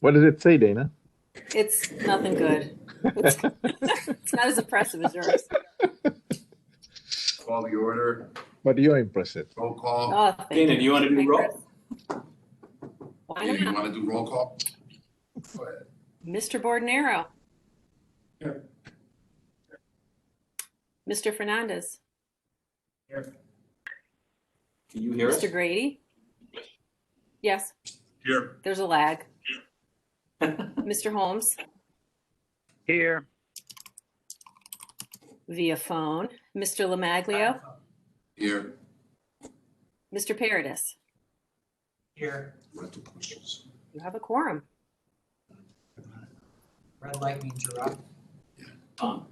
What does it say, Dana? It's nothing good. It's not as impressive as yours. Call the order. But you're impressive. Roll call. Oh, thank Dana, do you want to do Thank roll? Chris. Why Dana, you not? want to do roll call? Go ahead. Mr. Bordenero. Here. Mr. Fernandez. Here. Can you hear us? Mr. Grady. Yes, Here. there's a lag. Mr. Holmes Here. via phone. Mr. Lamaglio. Here. Mr. Paradis. Here, Rental questions. You have a quorum. red light means you're up.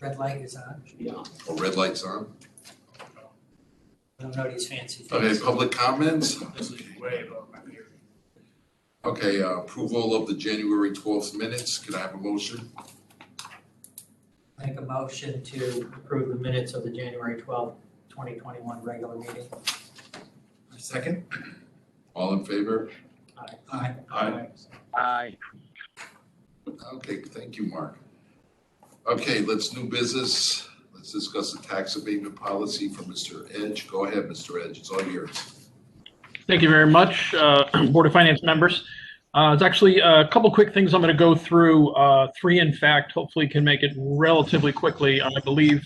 Red light is on. Should be on. Oh, red light's on. I don't know these fancy things. Okay, public comments? This is way above my ear. Okay, approval of the January 12th minutes. Can I have a motion? Make a motion to approve the minutes of the January 12th, 2021 regular meeting. Second. All in favor? Aye. Aye. Aye. Okay, thank you, Mark. Okay, let's do business. Let's discuss the tax abatement policy for Mr. Edge. Go ahead, Mr. Edge, it's all yours. Thank you very much, Board of Finance members. It's actually a couple quick things I'm going to go through, three in fact, hopefully can make it relatively quickly. I believe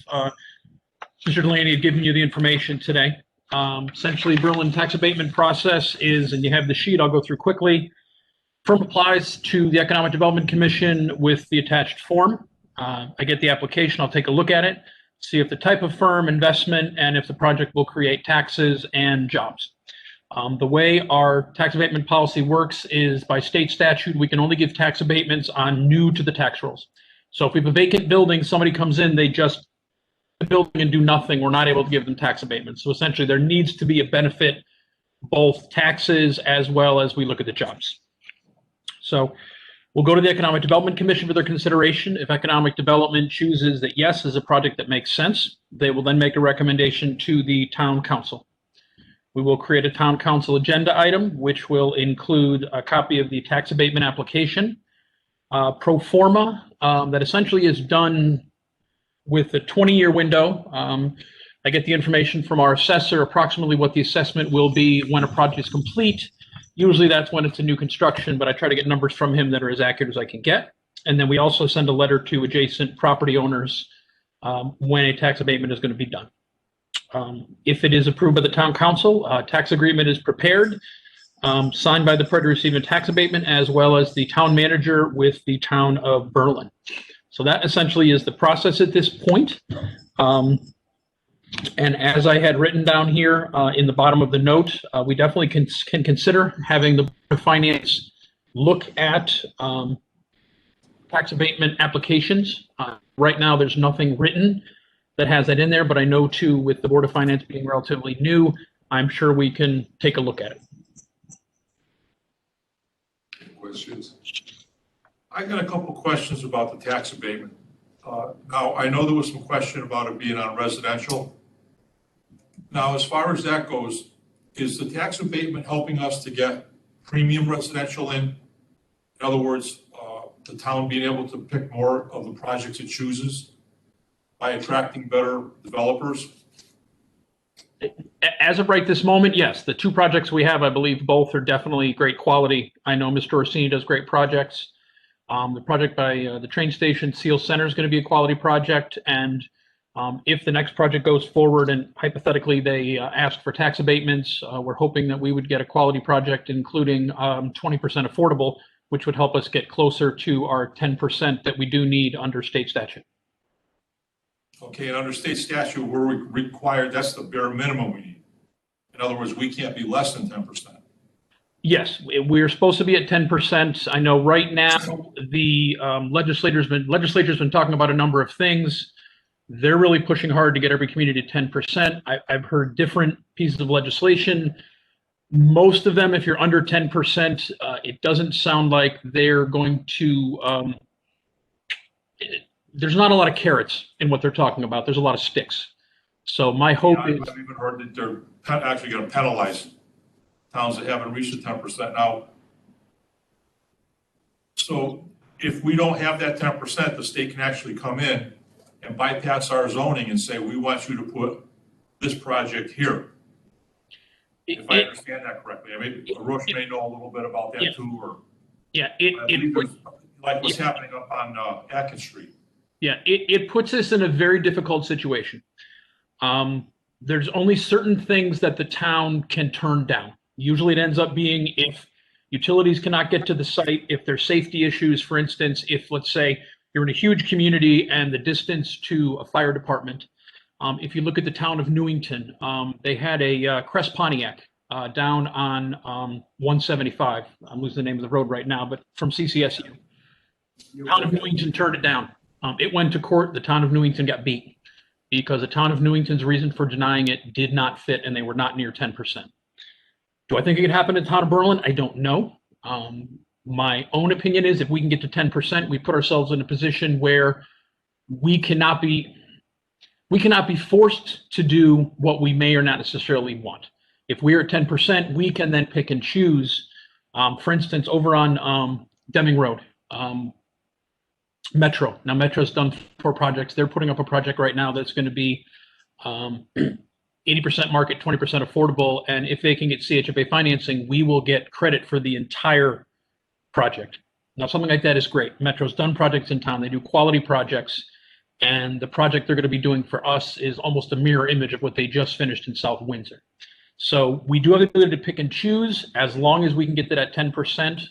Mr. Delaney had given you the information today. Essentially, Berlin tax abatement process is, and you have the sheet, I'll go through quickly. Firm applies to the Economic Development Commission with the attached form. I get the application, I'll take a look at it, see if the type of firm, investment, and if the project will create taxes and jobs. The way our tax abatement policy works is by state statute, we can only give tax abatements on new to the tax rolls. So if we have a vacant building, somebody comes in, they just the building and do nothing, we're not able to give them tax abatements. So essentially there needs to be a benefit, both taxes as well as we look at the jobs. So we'll go to the Economic Development Commission for their consideration. If Economic Development chooses that yes is a project that makes sense, they will then make a recommendation to the Town Council. We will create a Town Council agenda item, which will include a copy of the tax abatement application, pro forma, that essentially is done with a 20-year window. I get the information from our assessor, approximately what the assessment will be when a project is complete. Usually that's when it's a new construction, but I try to get numbers from him that are as accurate as I can get. And then we also send a letter to adjacent property owners when a tax abatement is going to be done. If it is approved by the Town Council, tax agreement is prepared, signed by the party receiving tax abatement, as well as the town manager with the town of Berlin. So that essentially is the process at this point. And as I had written down here in the bottom of the note, we definitely can consider having the Board of Finance look at tax abatement applications. Right now, there's nothing written that has that in there, but I know too, with the Board of Finance being relatively new, I'm sure we can take a look at it. Questions? I got a couple questions about the tax abatement. Now, I know there was some question about it being on residential. Now, as far as that goes, is the tax abatement helping us to get premium residential in? In other words, the town being able to pick more of the projects it chooses by attracting better developers? As of right this moment, yes. The two projects we have, I believe both are definitely great quality. I know Mr. Orsini does great projects. The project by the train station, Seal Center, is going to be a quality project. And if the next project goes forward and hypothetically they ask for tax abatements, we're hoping that we would get a quality project, including 20% affordable, which would help us get closer to our 10% that we do need under state statute. Okay, and under state statute, we're required, that's the bare minimum we need. In other words, we can't be less than 10%. Yes, we're supposed to be at 10%. I know right now the legislature's been talking about a number of things. They're really pushing hard to get every community to 10%. I've heard different pieces of legislation. Most of them, if you're under 10%, it doesn't sound like they're going to, there's not a lot of carrots in what they're talking about. There's a lot of sticks. So my hope is— I've even heard that they're actually going to penalize towns that haven't reached the 10%. Now, So if we don't have that 10%, the state can actually come in and bypass our zoning and say, we want you to put this project here. If I understand that correctly. I mean, Roche may know a little bit about that too, or. Yeah, I believe there's, like what's happening up on Atkins Street. Yeah, it puts us in a very difficult situation. There's only certain things that the town can turn down. Usually it ends up being if utilities cannot get to the site, if there's safety issues, for instance, if let's say you're in a huge community and the distance to a fire department. If you look at the town of Newington, they had a Crest Pontiac down on 175. I'm losing the name of the road right now, but from CCSU. Town of Newington turned it down. It went to court. The town of Newington got beat because the town of Newington's reason for denying it did not fit and they were not near 10%. Do I think it could happen in the town of Berlin? I don't know. My own opinion is if we can get to 10%, we put ourselves in a position where we cannot be forced to do what we may or not necessarily want. If we are at 10%, we can then pick and choose. For instance, over on Deming Road, Metro. Now, Metro's done 4 projects. They're putting up a project right now that's going to be 80% market, 20% affordable. And if they can get CHFA financing, we will get credit for the entire project. Now, something like that is great. Metro's done projects in town. They do quality projects. And the project they're going to be doing for us is almost a mirror image of what they just finished in South Windsor. So we do have the ability to pick and choose as long as we can get to that 10%.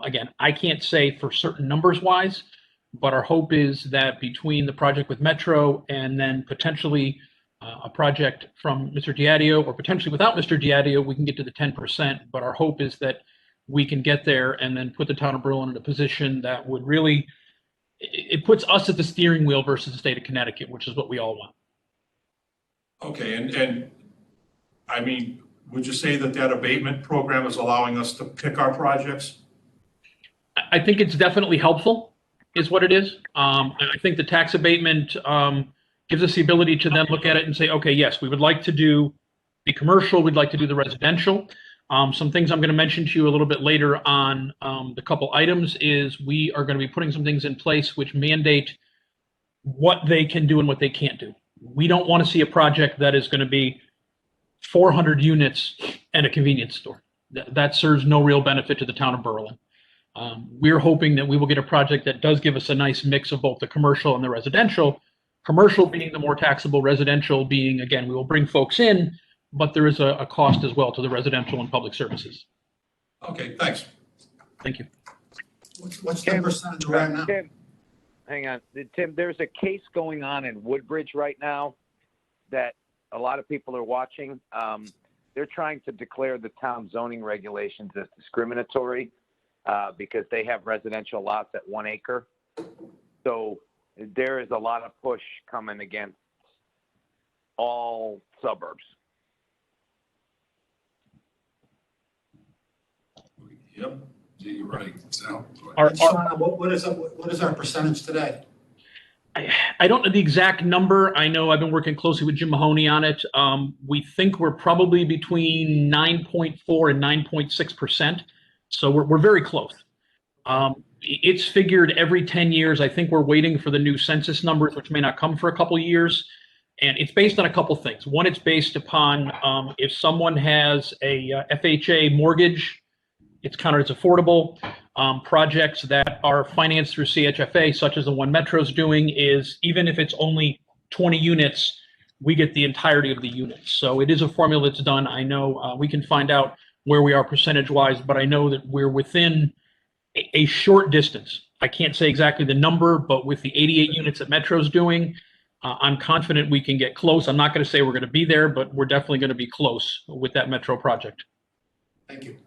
Again, I can't say for certain numbers wise, but our hope is that between the project with Metro and then potentially a project from Mr. Diadio or potentially without Mr. Diadio, we can get to the 10%. But our hope is that we can get there and then put the town of Berlin in a position that would really, it puts us at the steering wheel versus the state of Connecticut, which is what we all want. Okay, and I mean, would you say that that abatement program is allowing us to pick our projects? I think it's definitely helpful, is what it is. I think the tax abatement gives us the ability to then look at it and say, okay, yes, we would like to do the commercial, we'd like to do the residential. Some things I'm going to mention to you a little bit later on the couple items is we are going to be putting some things in place which mandate what they can do and what they can't do. We don't want to see a project that is going to be 400 units and a convenience store. That serves no real benefit to the town of Berlin. We're hoping that we will get a project that does give us a nice mix of both the commercial and the residential. Commercial being the more taxable, residential being, again, we will bring folks in, but there is a cost as well to the residential and public services. Okay, thanks. Thank you. What's the percentage right now? Tim, hang on. Tim, there's a case going on in Woodbridge right now that a lot of people are watching. They're trying to declare the town zoning regulations as discriminatory because they have residential lots at 1 acre. So there is a lot of push coming against all suburbs. Yep, yeah, you're right. So, Shauna, what is our percentage today? I don't know the exact number. I know I've been working closely with Jim Mahoney on it. We think we're probably between 9.4 and 9.6%. So we're very close. It's figured every 10 years. I think we're waiting for the new census numbers, which may not come for a couple of years. And it's based on a couple things. One, it's based upon if someone has a FHA mortgage, it's counted as affordable. Projects that are financed through CHFA, such as the one Metro's doing, is even if it's only 20 units, we get the entirety of the units. So it is a formula that's done. I know we can find out where we are percentage-wise, but I know that we're within a short distance. I can't say exactly the number, but with the 88 units that Metro's doing, I'm confident we can get close. I'm not going to say we're going to be there, but we're definitely going to be close with that Metro project. Thank you.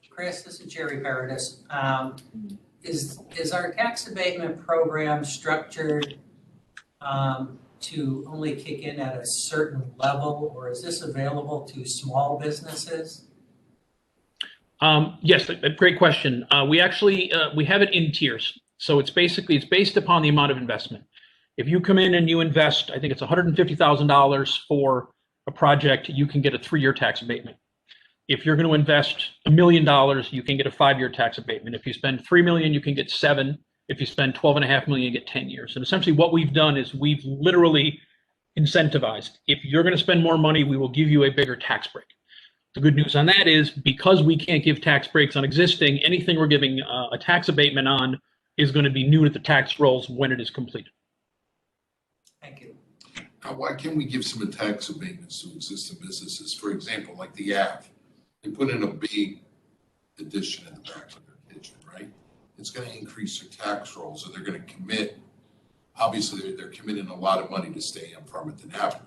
Chris, this is Jerry Paradis. Is our tax abatement program structured to only kick in at a certain level, or is this available to small businesses? Yes, a great question. We actually we have it in tiers. So it's based upon the amount of investment. If you come in and you invest, I think it's $150,000 for a project, you can get a 3-year tax abatement. If you're going to invest $1 million, you can get a 5-year tax abatement. If you spend $3 million, you can get 7. If you spend $12.5 million, you get 10 years. And essentially what we've done is we've literally incentivized. If you're going to spend more money, we will give you a bigger tax break. The good news on that is because we can't give tax breaks on existing, anything we're giving a tax abatement on is going to be new to the tax rolls when it is completed. Thank you. Now, why can't we give some tax abatements to existing businesses? For example, like the Ave, they put in a big addition in the back of their kitchen, right? It's going to increase their tax rolls, so they're going to commit. Obviously, they're committing a lot of money to stay on Farmington Avenue.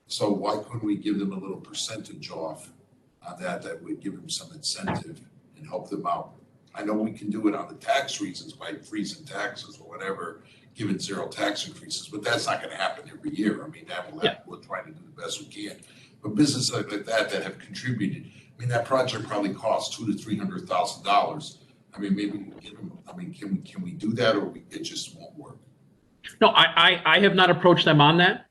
So why couldn't we give them a little percentage off on that? That would give them some incentive and help them out. I know we can do it on the tax reasons by freezing taxes or whatever, giving 0 tax increases, but that's not going to happen every year. I mean, that will happen. We're trying to do the best we can. But businesses like that have contributed. I mean, that project probably costs $200,000 to $300,000. I mean, maybe we give them. I mean, can we do that, or it just won't work? No, I have not approached them on that.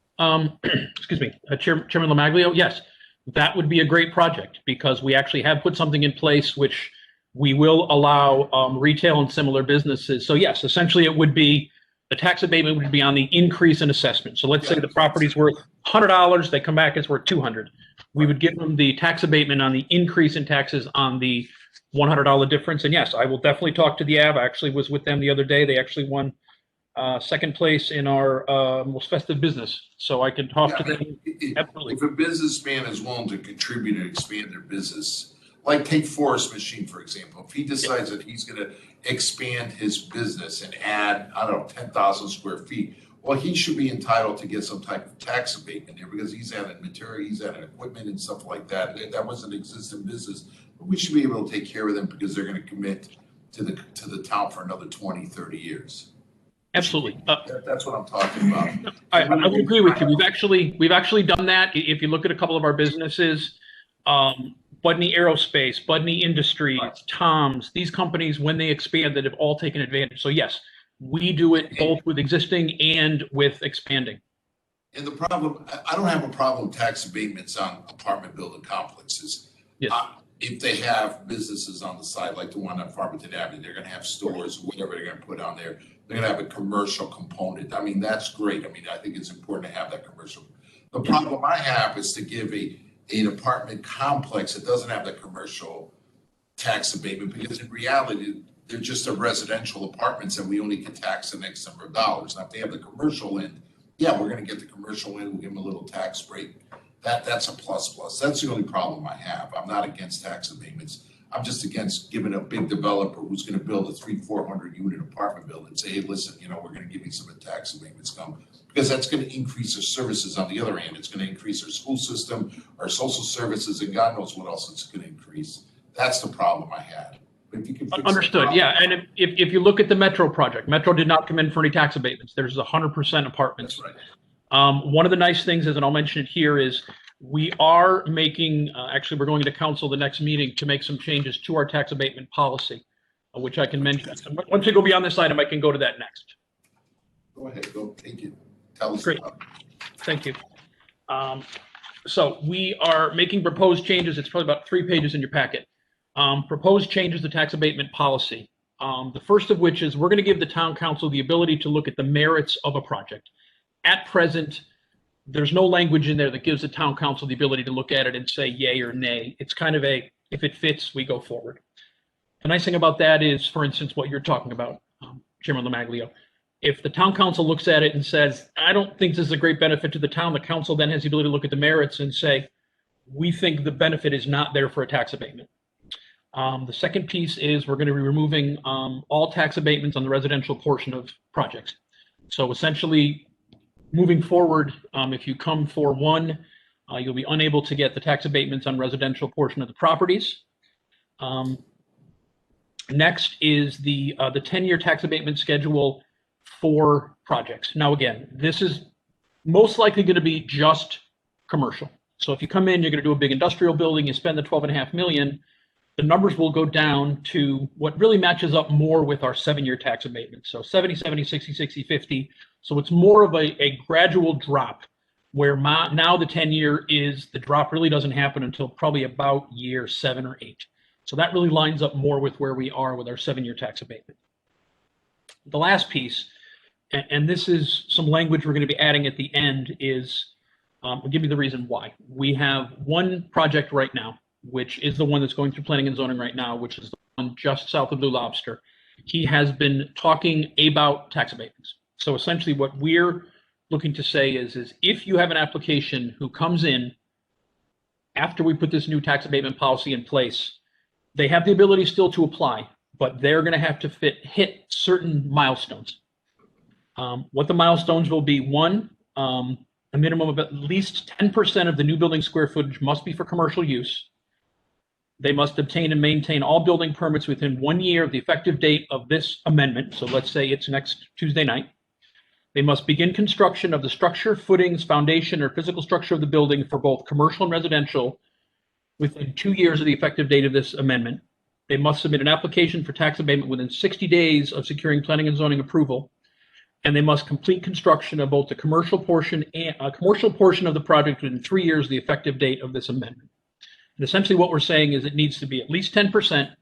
Excuse me, Chairman Lamaglio. Yes, that would be a great project because we actually have put something in place which we will allow retail and similar businesses. So yes, essentially it would be, the tax abatement would be on the increase in assessment. So let's say the property's worth $100, they come back, it's worth $200. We would give them the tax abatement on the increase in taxes on the $100 difference. And yes, I will definitely talk to the Ave. I actually was with them the other day. They actually won second place in our most festive business. So I can talk to them. Absolutely. If a businessman is willing to contribute and expand their business, like take Forest Machine, for example, if he decides that he's going to expand his business and add, I don't know, 10,000 square feet, well, he should be entitled to get some type of tax abatement there because he's adding material, he's adding equipment and stuff like that. That was an existing business, but we should be able to take care of them because they're going to commit to the town for another 20, 30 years. Absolutely. That's what I'm talking about. I would agree with you. We've actually done that. If you look at a couple of our businesses, Budney Aerospace, Budney Industries, Tom's, these companies, when they expanded, have all taken advantage. So yes, we do it both with existing and with expanding. And the problem, I don't have a problem with tax abatements on apartment building complexes. Yes. If they have businesses on the side, like the one on Farmington Avenue, they're gonna have stores, whatever they're gonna put on there. They're gonna have a commercial component. I mean, that's great. I mean, I think it's important to have that commercial. The problem I have is to give an apartment complex that doesn't have the commercial tax abatement, because in reality, they're just a residential apartments and we only can tax the next number of dollars. Now, if they have the commercial end, yeah, we're gonna get the commercial end, we'll give them a little tax break. That's a plus. That's the only problem I have. I'm not against tax abatements. I'm just against giving a big developer who's gonna build a 300-400 unit apartment building and say, hey, listen, we're gonna give you some tax abatements come. Because that's gonna increase their services on the other hand. It's gonna increase our school system, our social services, and God knows what else it's gonna increase. That's the problem I had. But if you can fix Understood, yeah. And if you look at the Metro project, Metro did not come in for any tax abatements. There's 100% apartments. That's right. One of the nice things is, and I'll mention it here, is we are making, actually, we're going to council the next meeting to make some changes to our tax abatement policy, which I can mention. Once we go beyond this item, I can go to that next. Go ahead, go, take it. Tell us Great. about it. Thank you. So we are making proposed changes. It's probably about 3 pages in your packet. Proposed changes to tax abatement policy. The first of which is we're going to give the town council the ability to look at the merits of a project. At present, there's no language in there that gives the town council the ability to look at it and say yay or nay. It's kind of a, if it fits, we go forward. The nice thing about that is, for instance, what you're talking about, Chairman Lamaglio. If the town council looks at it and says, I don't think this is a great benefit to the town, the council then has the ability to look at the merits and say, we think the benefit is not there for a tax abatement. The second piece is we're going to be removing all tax abatements on the residential portion of projects. So essentially, moving forward, if you come for one, you'll be unable to get the tax abatements on residential portion of the properties. Next is the 10-year tax abatement schedule for projects. Now, again, this is most likely going to be just commercial. So if you come in, you're going to do a big industrial building, you spend the $12.5 million, the numbers will go down to what really matches up more with our 7-year tax abatement. So 70, 70, 60, 60, 50. So it's more of a gradual drop where now the 10-year is, the drop really doesn't happen until probably about year 7 or 8. So that really lines up more with where we are with our 7-year tax abatement. The last piece, and this is some language we're going to be adding at the end, is, I'll give you the reason why. We have one project right now, which is the one that's going through planning and zoning right now, which is the one just south of Blue Lobster. He has been talking about tax abatements. So essentially what we're looking to say is if you have an application who comes in after we put this new tax abatement policy in place, they have the ability still to apply, but they're going to have to hit certain milestones. What the milestones will be: one, a minimum of at least 10% of the new building square footage must be for commercial use. They must obtain and maintain all building permits within 1 year of the effective date of this amendment. So let's say it's next Tuesday night. They must begin construction of the structure, footings, foundation, or physical structure of the building for both commercial and residential within 2 years of the effective date of this amendment. They must submit an application for tax abatement within 60 days of securing planning and zoning approval. And they must complete construction of both the commercial portion of the project within 3 years of the effective date of this amendment. And essentially what we're saying is it needs to be at least 10%.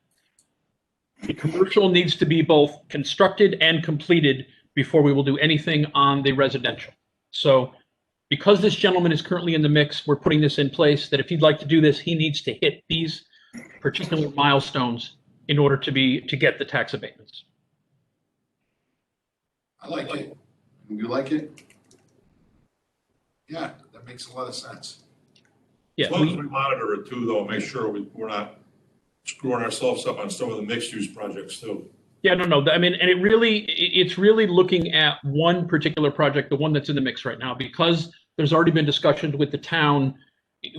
The commercial needs to be both constructed and completed before we will do anything on the residential. So because this gentleman is currently in the mix, we're putting this in place that if he'd like to do this, he needs to hit these particular milestones in order to get the tax abatements. I like it. You like it? Yeah, that makes a lot of sense. Yeah, As long as we monitor it too, though, make sure we're not screwing ourselves up on some of the mixed-use projects too. Yeah, no. I mean, and it's really looking at one particular project, the one that's in the mix right now, because there's already been discussions with the town.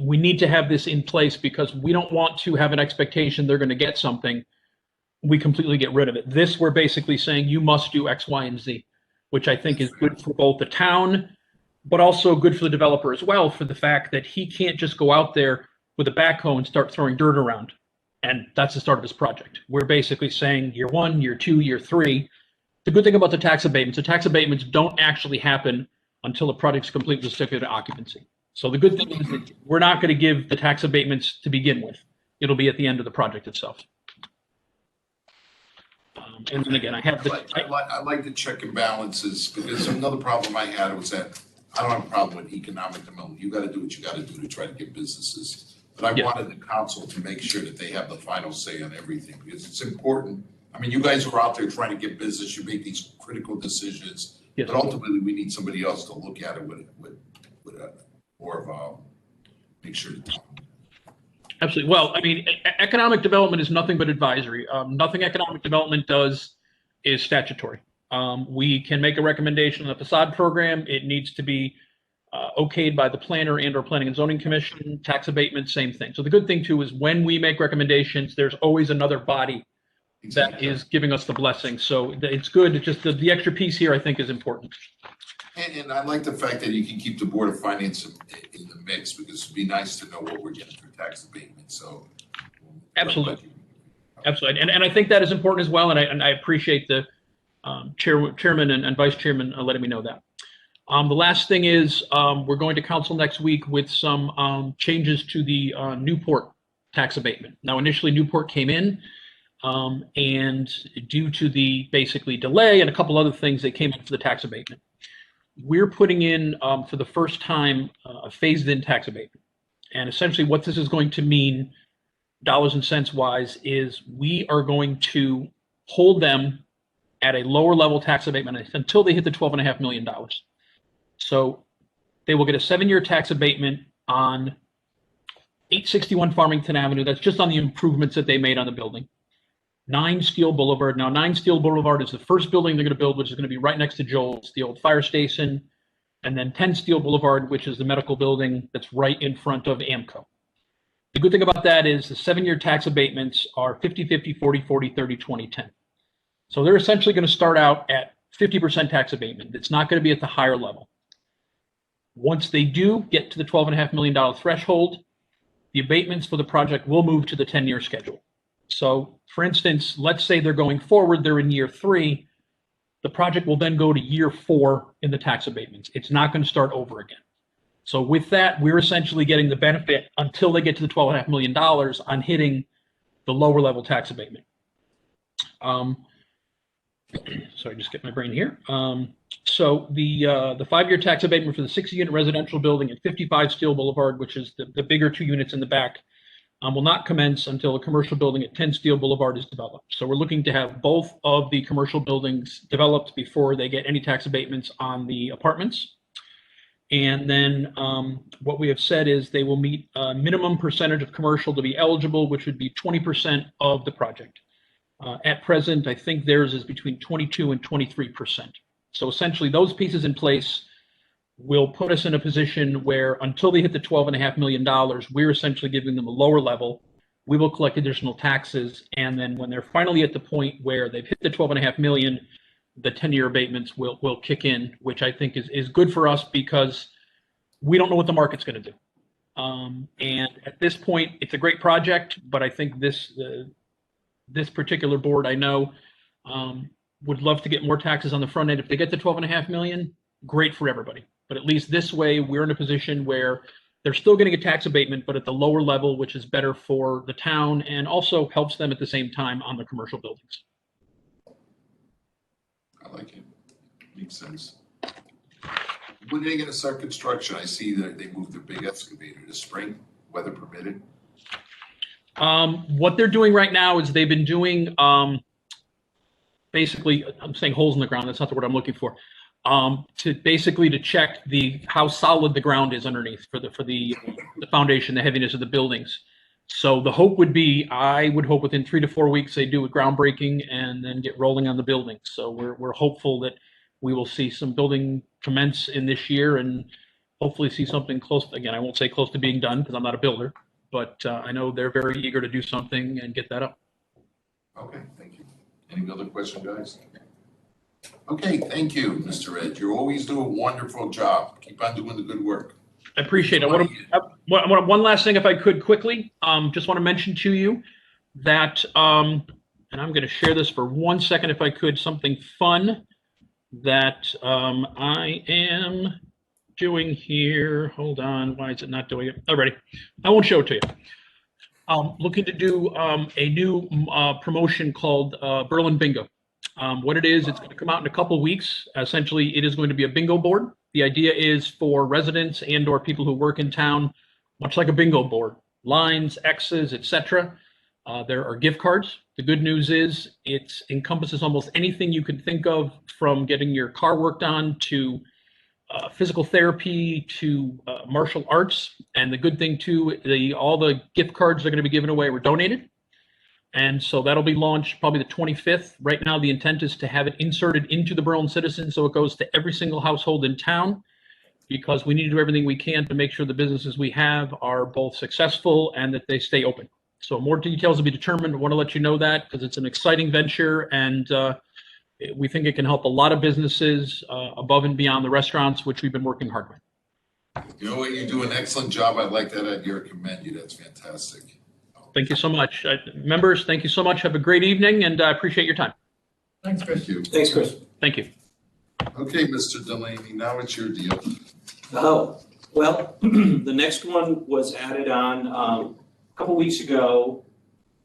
We need to have this in place because we don't want to have an expectation they're going to get something. We completely get rid of it. This, we're basically saying you must do X, Y, and Z, which I think is good for both the town, but also good for the developer as well, for the fact that he can't just go out there with a backhoe and start throwing dirt around. And that's the start of his project. We're basically saying year 1, year 2, year 3. The good thing about the tax abatements don't actually happen until the project's complete with certificate of occupancy. So the good thing is that we're not going to give the tax abatements to begin with. It'll be at the end of the project itself. And then again, I have I like the check and balances, because another problem I had was that I don't have a problem with economic development. You got to do what you got to do to try to get businesses. But I wanted the council to make sure that they have the final say on everything, because it's important. I mean, you guys are out there trying to get business. You make these critical decisions, Yes. but ultimately we need somebody else to look at it with more of a make sure. Absolutely. Well, I mean, economic development is nothing but advisory. Nothing economic development does is statutory. We can make a recommendation on the facade program. It needs to be okayed by the planner and/or planning and zoning commission. Tax abatement, same thing. So the good thing too is when we make recommendations, there's always another body that is giving us the blessing. So it's good. It's just the extra piece here, I think, is important. And I like the fact that you can keep the Board of Finance in the mix, because it'd be nice to know what we're getting for tax abatement. So Absolutely. Absolutely. And I think that is important as well. And I appreciate the chairman and vice chairman letting me know that. The last thing is we're going to council next week with some changes to the Newport tax abatement. Now, initially Newport came in and due to the basically delay and a couple other things, they came in for the tax abatement. We're putting in for the first time a phased in tax abatement. And essentially what this is going to mean dollars and cents wise is we are going to hold them at a lower level tax abatement until they hit the $12.5 million. So they will get a 7-year tax abatement on 861 Farmington Avenue. That's just on the improvements that they made on the building. 9 Steel Boulevard. Now, 9 Steel Boulevard is the first building they're going to build, which is going to be right next to Joel's, the old fire station. And then 10 Steel Boulevard, which is the medical building that's right in front of AMCO. The good thing about that is the 7-year tax abatements are 50-50, 40-40, 30-20, 10. So they're essentially going to start out at 50% tax abatement. It's not going to be at the higher level. Once they do get to the $12.5 million threshold, the abatements for the project will move to the 10-year schedule. So, for instance, let's say they're going forward, they're in year 3, the project will then go to year 4 in the tax abatements. It's not going to start over again. So with that, we're essentially getting the benefit until they get to the $12.5 million on hitting the lower level tax abatement. Sorry, just get my brain here. So the 5-year tax abatement for the 60-unit residential building at 55 Steel Boulevard, which is the bigger 2 units in the back, will not commence until the commercial building at 10 Steel Boulevard is developed. So we're looking to have both of the commercial buildings developed before they get any tax abatements on the apartments. And then what we have said is they will meet a minimum percentage of commercial to be eligible, which would be 20% of the project. At present, I think theirs is between 22 and 23%. So essentially those pieces in place will put us in a position where until they hit the $12.5 million, we're essentially giving them a lower level. We will collect additional taxes. And then when they're finally at the point where they've hit the $12.5 million, the 10-year abatements will kick in, which I think is good for us because we don't know what the market's going to do. And at this point, it's a great project, but I think this particular board, I know, would love to get more taxes on the front end. If they get to $12.5 million, great for everybody. But at least this way, we're in a position where they're still getting a tax abatement, but at the lower level, which is better for the town and also helps them at the same time on the commercial buildings. I like it. Makes sense. When are they going to start construction? I see that they moved their big excavator this spring, weather permitted. What they're doing right now is they've been doing basically, I'm saying holes in the ground. That's not the word I'm looking for. To check how solid the ground is underneath for the foundation, the heaviness of the buildings. So the hope would be, I would hope within 3 to 4 weeks they do a groundbreaking and then get rolling on the building. So we're hopeful that we will see some building commence in this year and hopefully see something close. Again, I won't say close to being done because I'm not a builder, but I know they're very eager to do something and get that up. Okay, thank you. Any other question, guys? Okay, thank you, Mr. Ed. You always do a wonderful job. Keep on doing the good work. I appreciate it. One last thing, if I could quickly, just want to mention to you that, and I'm going to share this for 1 second, if I could, something fun that I am doing here. Hold on. Why is it not doing it? Already. I won't show it to you. Looking to do a new promotion called Berlin Bingo. What it is, it's going to come out in a couple weeks. Essentially, it is going to be a bingo board. The idea is for residents and or people who work in town, much like a bingo board, lines, X's, etc. There are gift cards. The good news is it encompasses almost anything you can think of, from getting your car worked on to physical therapy to martial arts. And the good thing too, all the gift cards that are going to be given away were donated. And so that'll be launched probably the 25th. Right now, the intent is to have it inserted into the Berlin Citizen so it goes to every single household in town, because we need to do everything we can to make sure the businesses we have are both successful and that they stay open. So more details will be determined. I want to let you know that because it's an exciting venture, and we think it can help a lot of businesses above and beyond the restaurants, which we've been working hard with. You know what? You do an excellent job. I like that idea. I commend you. That's fantastic. Thank you so much. Members, thank you so much. Have a great evening, and I appreciate your time. Thanks, Chris. Thank you. Thanks, Chris. Thank you. Okay, Mr. Delaney, now it's your deal. Oh, well, the next one was added on a couple weeks ago.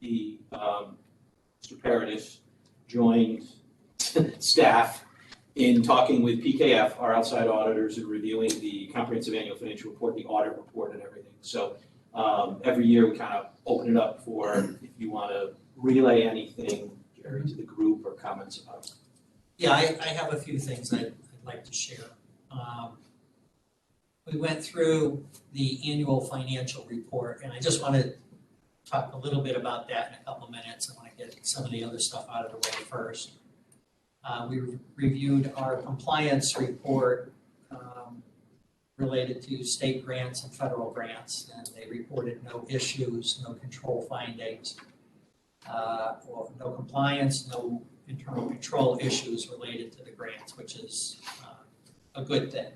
The Mr. Paradis joined staff in talking with PKF, our outside auditors, and reviewing the comprehensive annual financial report, the audit report, and everything. So every year we kind of open it up for if you want to relay anything, Jerry, to the group or comments about it. Yeah, I have a few things I'd like to share. We went through the annual financial report, and I just want to talk a little bit about that in a couple of minutes. I want to get some of the other stuff out of the way first. We reviewed our compliance report related to state grants and federal grants, and they reported no issues, no control findings, well, no compliance, no internal control issues related to the grants, which is a good thing.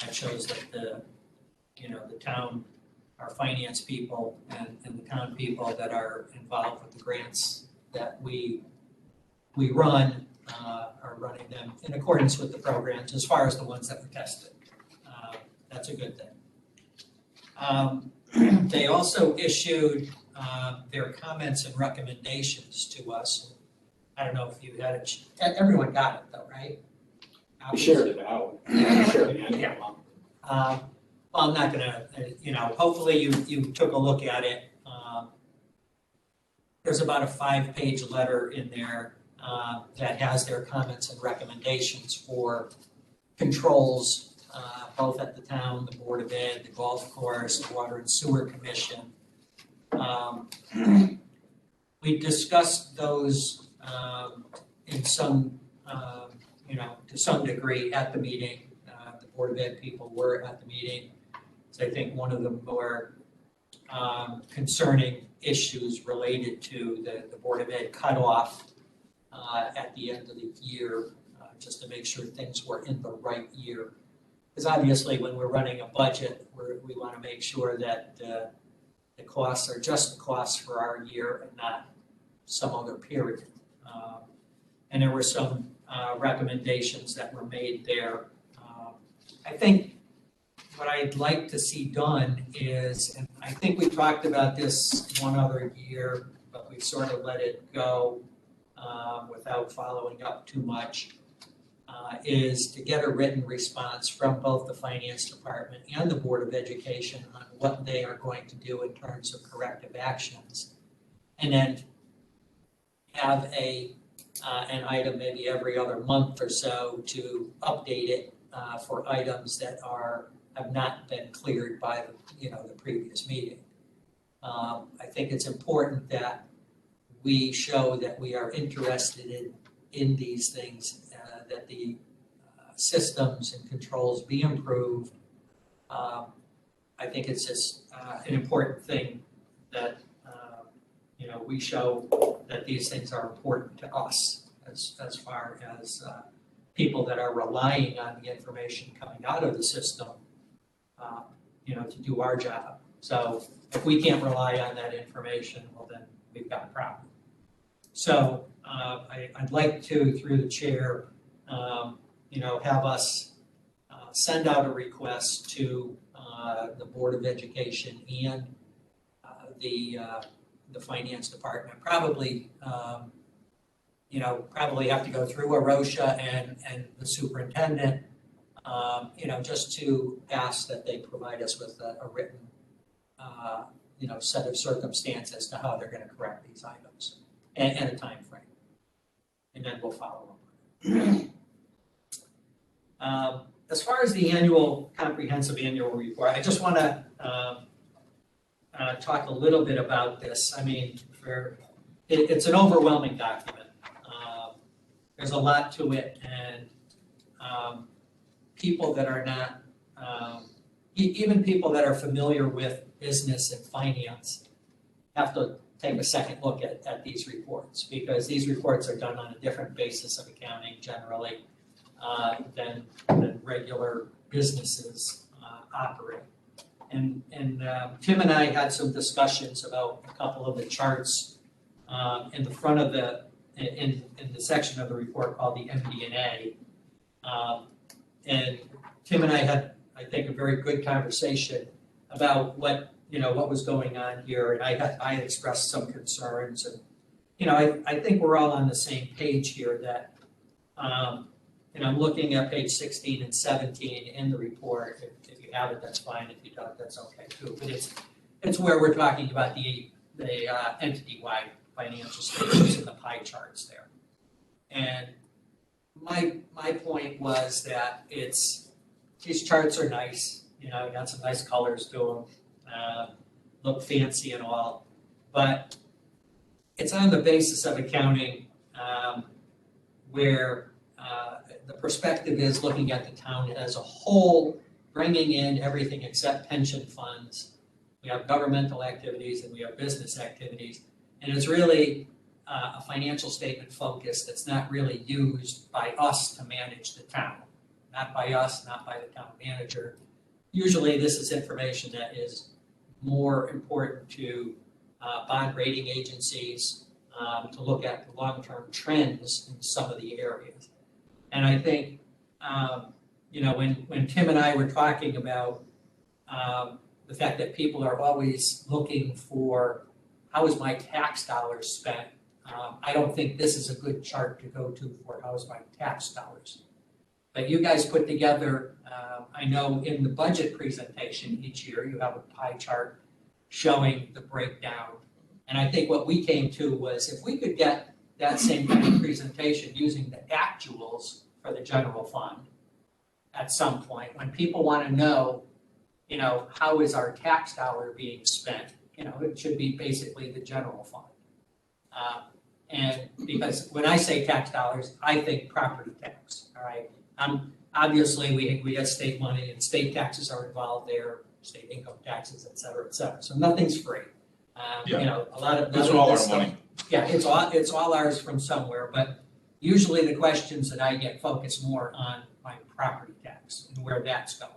That shows that the town, our finance people and the town people that are involved with the grants that we run are running them in accordance with the programs as far as the ones that were tested. that's a good thing. They also issued their comments and recommendations to us. I don't know if you had everyone got it though, right? We shared it out. Shared it, Yeah. Well, I'm not gonna, hopefully you took a look at it. There's about a 5-page letter in there that has their comments and recommendations for controls, both at the town, the Board of Ed, the golf course, the Water and Sewer Commission. We discussed those in some, to some degree at the meeting. The Board of Ed people were at the meeting. So I think one of the more concerning issues related to the Board of Ed cutoff at the end of the year, just to make sure things were in the right year. Because obviously when we're running a budget, we want to make sure that the costs are just the costs for our year and not some other period. And there were some recommendations that were made there. I think what I'd like to see done is, and I think we talked about this one other year, but we sort of let it go without following up too much, is to get a written response from both the Finance Department and the Board of Education on what they are going to do in terms of corrective actions. And then have an item maybe every other month or so to update it for items that have not been cleared by the previous meeting. I think it's important that we show that we are interested in these things, that the systems and controls be improved. I think it's just an important thing that we show that these things are important to us as far as people that are relying on the information coming out of the system, to do our job. So if we can't rely on that information, well then we've got a problem. So I'd like to, through the chair, have us send out a request to the Board of Education and the Finance Department. Probably have to go through Arosha and the superintendent, just to ask that they provide us with a written, set of circumstances as to how they're going to correct these items and a time frame. And then we'll follow up. As far as the comprehensive annual report, I just want to talk a little bit about this. I mean, it's an overwhelming document. There's a lot to it, and people that are not, even people that are familiar with business and finance have to take a second look at these reports, because these reports are done on a different basis of accounting generally than regular businesses operate. And Tim and I had some discussions about a couple of the charts in the front of in the section of the report called the MD&A. And Tim and I had, I think, a very good conversation about what was going on here, and I expressed some concerns, and I think we're all on the same page here that I'm looking at page 16 and 17 in the report. If you have it, that's fine. If you don't, that's okay too. But it's where we're talking about the entity-wide financial statements and the pie charts there. And my point was that these charts are nice. Got some nice colors to them, look fancy and all, but it's on the basis of accounting where the perspective is looking at the town as a whole, bringing in everything except pension funds. We have governmental activities and we have business activities, and it's really a financial statement focus that's not really used by us to manage the town. Not by us, not by the town manager. Usually this is information that is more important to bond rating agencies to look at the long-term trends in some of the areas. And I think you know, when Tim and I were talking about the fact that people are always looking for, how is my tax dollars spent? I don't think this is a good chart to go to for how is my tax dollars. But you guys put together, I know in the budget presentation each year, you have a pie chart showing the breakdown. And I think what we came to was if we could get that same kind of presentation using the actuals for the general fund at some point, when people want to know, you know, how is our tax dollar being spent? You know, it should be basically the general fund. And because when I say tax dollars, I think property tax, all right? Obviously, we have state money and state taxes are involved there, state income taxes, et cetera, et cetera. So nothing's free. You know, a lot of It's all our this money. Yeah, it's all ours from somewhere, but usually the questions that I get focus more on my property tax and where that's going.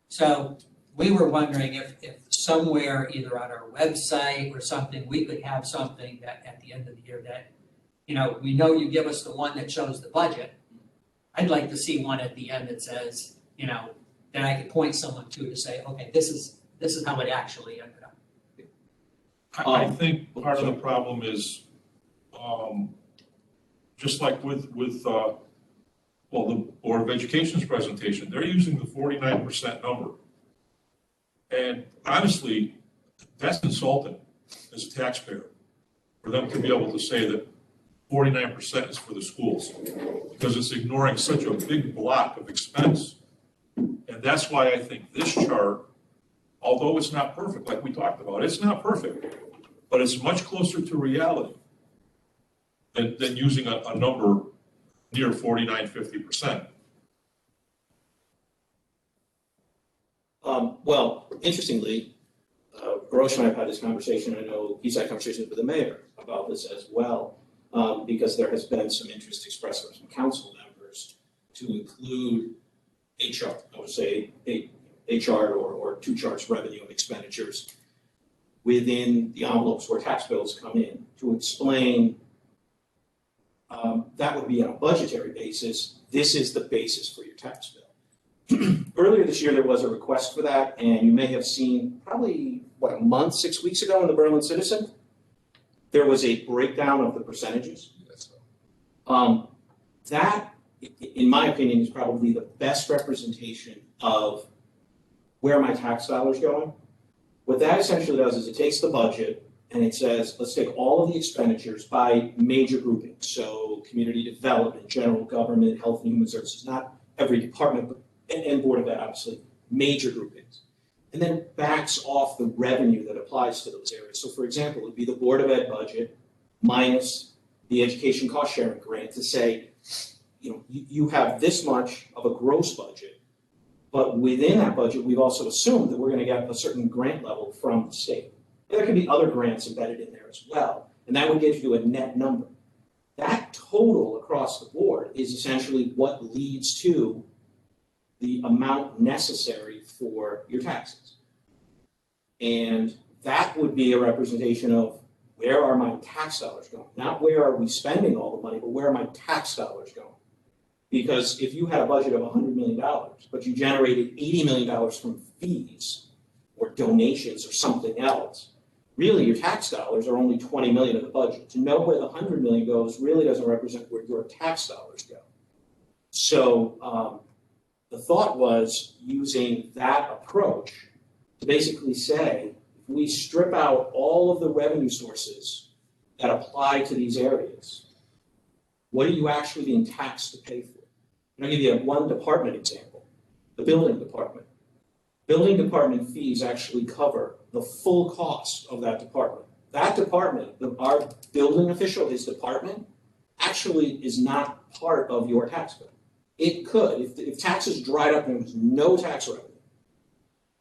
So we were wondering if somewhere, either on our website or something, we could have something that at the end of the year that, you know, we know you give us the one that shows the budget. I'd like to see one at the end that says, you know, that I could point someone to say, okay, this is how it actually ended up. I think part of the problem is, just like with the Board of Education's presentation, they're using the 49% number. And honestly, that's insulting as a taxpayer, for them to be able to say that 49% is for the schools, because it's ignoring such a big block of expense. And that's why I think this chart, although it's not perfect, like we talked about, it's not perfect, but it's much closer to reality than using a number near 49, 50%. Well, interestingly, Roche and I have had this conversation. I know he's had conversations with the mayor about this as well, because there has been some interest expressed from some council members to include a chart, I would say a chart or two charts, revenue and expenditures, within the envelopes where tax bills come in, to explain that would be on a budgetary basis. This is the basis for your tax bill. Earlier this year, there was a request for that, and you may have seen probably, a month, 6 weeks ago in the Berlin Citizen, there was a breakdown of the percentages. That, in my opinion, is probably the best representation of where my tax dollars going. What that essentially does is it takes the budget and it says, let's take all of the expenditures by major groupings. So community development, general government, health and human services, not every department, but and Board of Ed, obviously, major groupings. And then backs off the revenue that applies to those areas. So for example, it would be the Board of Ed budget minus the education cost sharing grant to say, you know, you have this much of a gross budget, but within that budget, we've also assumed that we're going to get a certain grant level from the state. And there can be other grants embedded in there as well, and that would give you a net number. That total across the board is essentially what leads to the amount necessary for your taxes. And that would be a representation of where are my tax dollars going? Not where are we spending all the money, but where are my tax dollars going? Because if you had a budget of $100 million, but you generated $80 million from fees or donations or something else, really your tax dollars are only $20 million of the budget. To know where the $100 million goes really doesn't represent where your tax dollars go. So the thought was using that approach to basically say, if we strip out all of the revenue sources that apply to these areas, what are you actually being taxed to pay for? And I'll give you one department example, the building department. Building department fees actually cover the full cost of that department. That department, our building official, his department, actually is not part of your tax bill. It could, if taxes dried up and there was no tax revenue,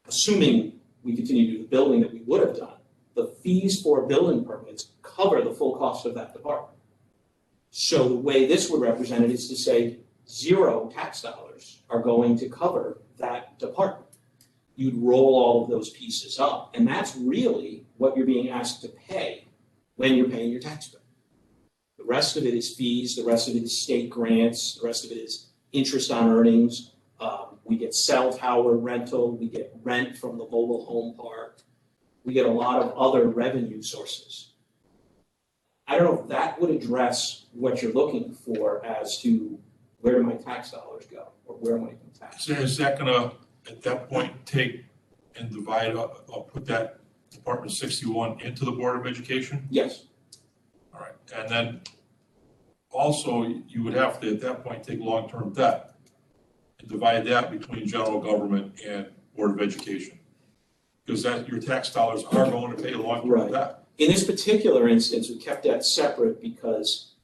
assuming we continue to do the building that we would have done, the fees for building permits cover the full cost of that department. So the way this would represent it is to say zero tax dollars are going to cover that department. You'd roll all of those pieces up, and that's really what you're being asked to pay when you're paying your tax bill. The rest of it is fees, the rest of it is state grants, the rest of it is interest on earnings, We get cell tower rental, we get rent from the mobile home park. We get a lot of other revenue sources. I don't know if that would address what you're looking for as to where do my tax dollars go, or where am I going to tax? So is that gonna, at that point, take and divide up, or put that Department 61 into the Board of Education? Yes, All right, and then also you would have to, at that point, take long-term debt and divide that between general government and Board of Education. Because that, your tax dollars are going to pay long-term Right. debt. in this particular instance, we kept that separate because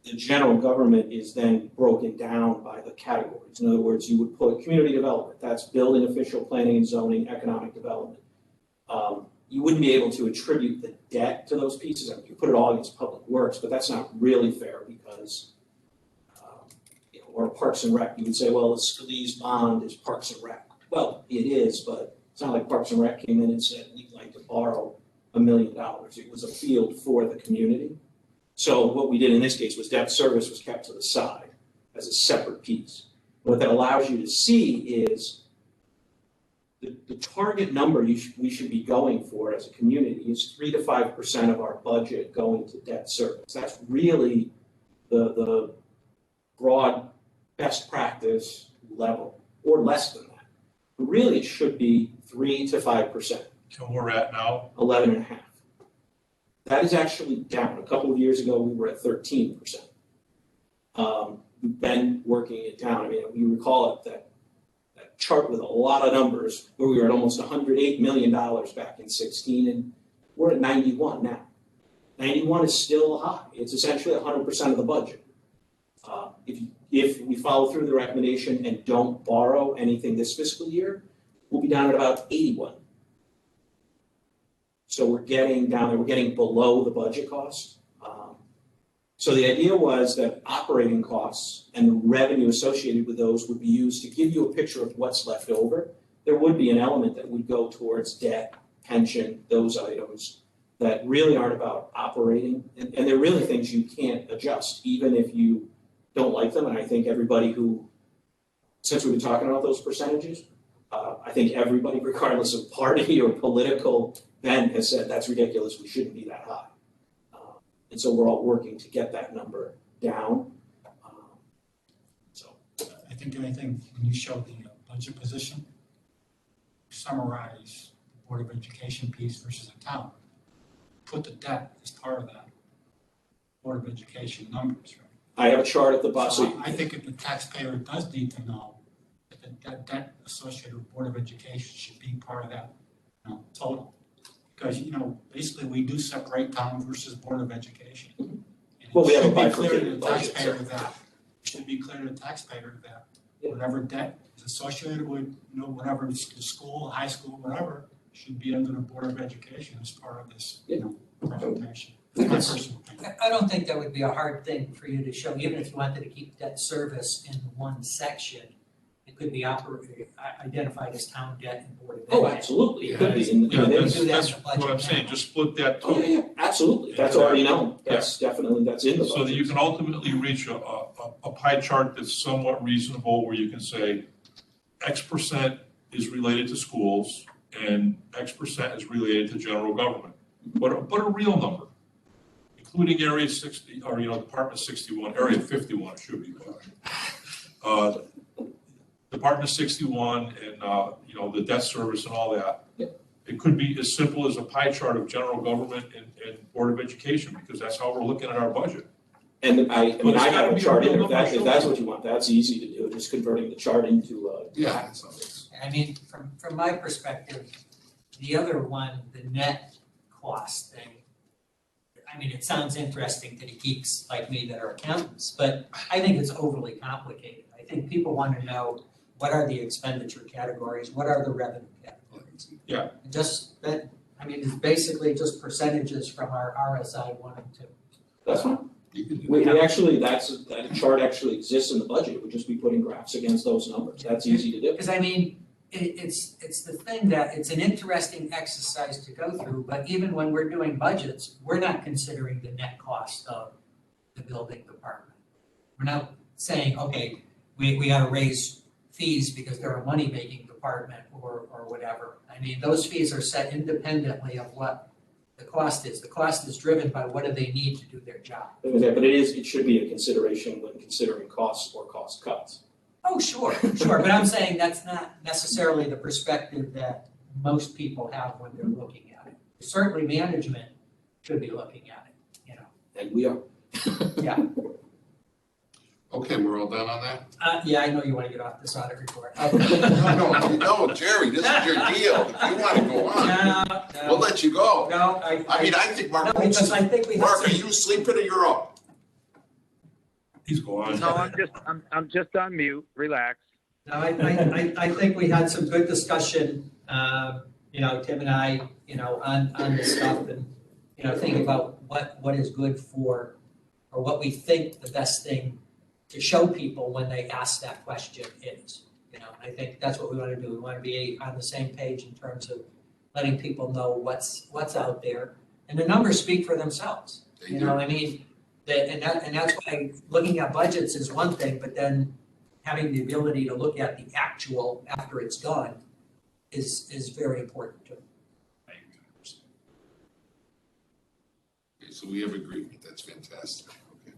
the general government is then broken down by the categories. In other words, you would put community development, that's building, official planning and zoning, economic development. You wouldn't be able to attribute the debt to those pieces. I mean, you put it all against public works, but that's not really fair because, or Parks and Rec, you would say, well, the Scalise bond is Parks and Rec. Well, it is, but it's not like Parks and Rec came in and said, we'd like to borrow $1 million. It was a field for the community. So what we did in this case was debt service was kept to the side as a separate piece. What that allows you to see is the target number we should be going for as a community is 3 to 5% of our budget going to debt service. That's really the broad best practice level, or less than that. But really, it should be 3 to 5%. And we're at now, 11.5. That is actually down. A couple of years ago, we were at 13%. We've been working it down. I mean, you recall it, that chart with a lot of numbers where we were at almost $108 million back in 16, and we're at 91 now. 91 is still high. It's essentially 100% of the budget. If we follow through the recommendation and don't borrow anything this fiscal year, we'll be down at about 81. So we're getting down there, we're getting below the budget cost. So the idea was that operating costs and the revenue associated with those would be used to give you a picture of what's left over. There would be an element that would go towards debt, pension, those items that really aren't about operating. And they're really things you can't adjust, even if you don't like them. And I think everybody who, since we've been talking about those percentages, I think everybody, regardless of party or political bent, has said that's ridiculous, we shouldn't be that high. And so we're all working to get that number down. I think the only thing, when you show the budget position, summarize the Board of Education piece versus a town. Put the debt as part of that Board of Education numbers, right? I have a chart at the bottom. So I think if the taxpayer does need to know that the debt associated with Board of Education should be part of that, total. Because, basically we do separate town versus Board of Education. And Well, we have a it should be clear to bifurcated the budget, taxpayer so- that, it should be clear to the taxpayer that Yeah. whatever debt is associated with, whatever the school, high school, whatever, should be under the Board of Education as part of this, presentation. That's my personal opinion. I don't think that would be a hard thing for you to show, even if you wanted to keep debt service in one section. It could be identified as town debt and Board of Ed. Oh, absolutely, it could be. yeah, they that's, do that that's in the budget what I'm saying, now. just split that Oh, total. yeah, absolutely. That's already known. That's definitely, that's in the budget. So that you can ultimately reach a pie chart that's somewhat reasonable, where you can say X% is related to schools and X% is related to general government. But a real number, including Area 60, or, Department 61, Area 51 should be. Department 61 and, the debt service and all that. Yeah. It could be as simple as a pie chart of general government and Board of Education, because that's how we're looking at our budget. And I it's have gotta a be a chart in real there. If number that's shown. what you want, that's easy to do, just converting the chart into Yeah. I mean, from my perspective, the other one, the net cost thing, I mean, it sounds interesting to the geeks like me that are accountants, but I think it's overly complicated. I think people want to know, what are the expenditure categories, what are the revenue categories? Yeah. And just that, I mean, it's basically just percentages from our RSI 1 and 2. that's fine. We actually, that chart actually exists in the budget. It would just be putting graphs against those numbers. That's easy to do. Because I mean, it's the thing that, it's an interesting exercise to go through, but even when we're doing budgets, we're not considering the net cost of the building department. We're not saying, okay, we gotta raise fees because they're a money-making department or whatever. I mean, those fees are set independently of what the cost is. The cost is driven by what do they need to do their job. But it should be a consideration when considering costs or cost cuts. Oh, sure, but I'm saying that's not necessarily the perspective that most people have when they're looking at it. Certainly management should be looking at it, you know. And we are. Yeah. Okay, we're all done on that? Yeah, I know you want to get off this audit report. No, Jerry, this is your deal. If you want to go on, we'll let you go. No, I mean, I think Mark, no, because I think we have Mark, are some, you sleeping or you're up? He's gone. No, I'm just on mute. Relax. no, I think we had some good discussion, you know, Tim and I, you know, on this stuff and, you know, thinking about what is good for, or what we think the best thing to show people when they ask that question is, you know, and I think that's what we want to do. We want to be on the same page in terms of letting people know what's out there, and the numbers speak for themselves. They You do. know, I mean, and that's why looking at budgets is one thing, but then having the ability to look at the actual after it's done is very important too. Okay, so we have agreement. That's fantastic. Okay.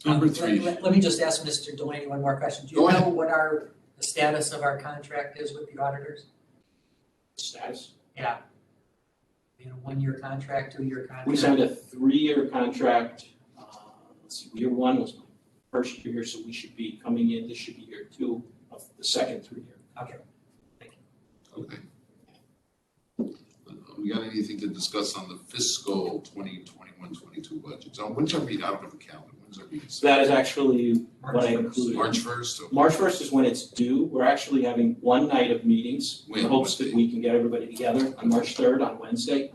Number three. Let me just ask Mr. Delaney one more question. Do you Go know ahead. what the status of our contract is with the auditors? Status. Yeah. You know, 1-year contract, 2-year contract? We signed a 3-year contract. Let's see, year 1 was my first year, so we should be coming in, this should be year 2 of the second 3-year. Okay. Okay. We got anything to discuss on the fiscal 2021-22 budget? So when's our meeting? I don't have a calendar. When's our meeting? So that is actually what I March 1st. included. March 1st? Okay. March 1st is when it's due. We're actually having one night of meetings in When? hopes that we can get everybody together on March 3rd on Wednesday.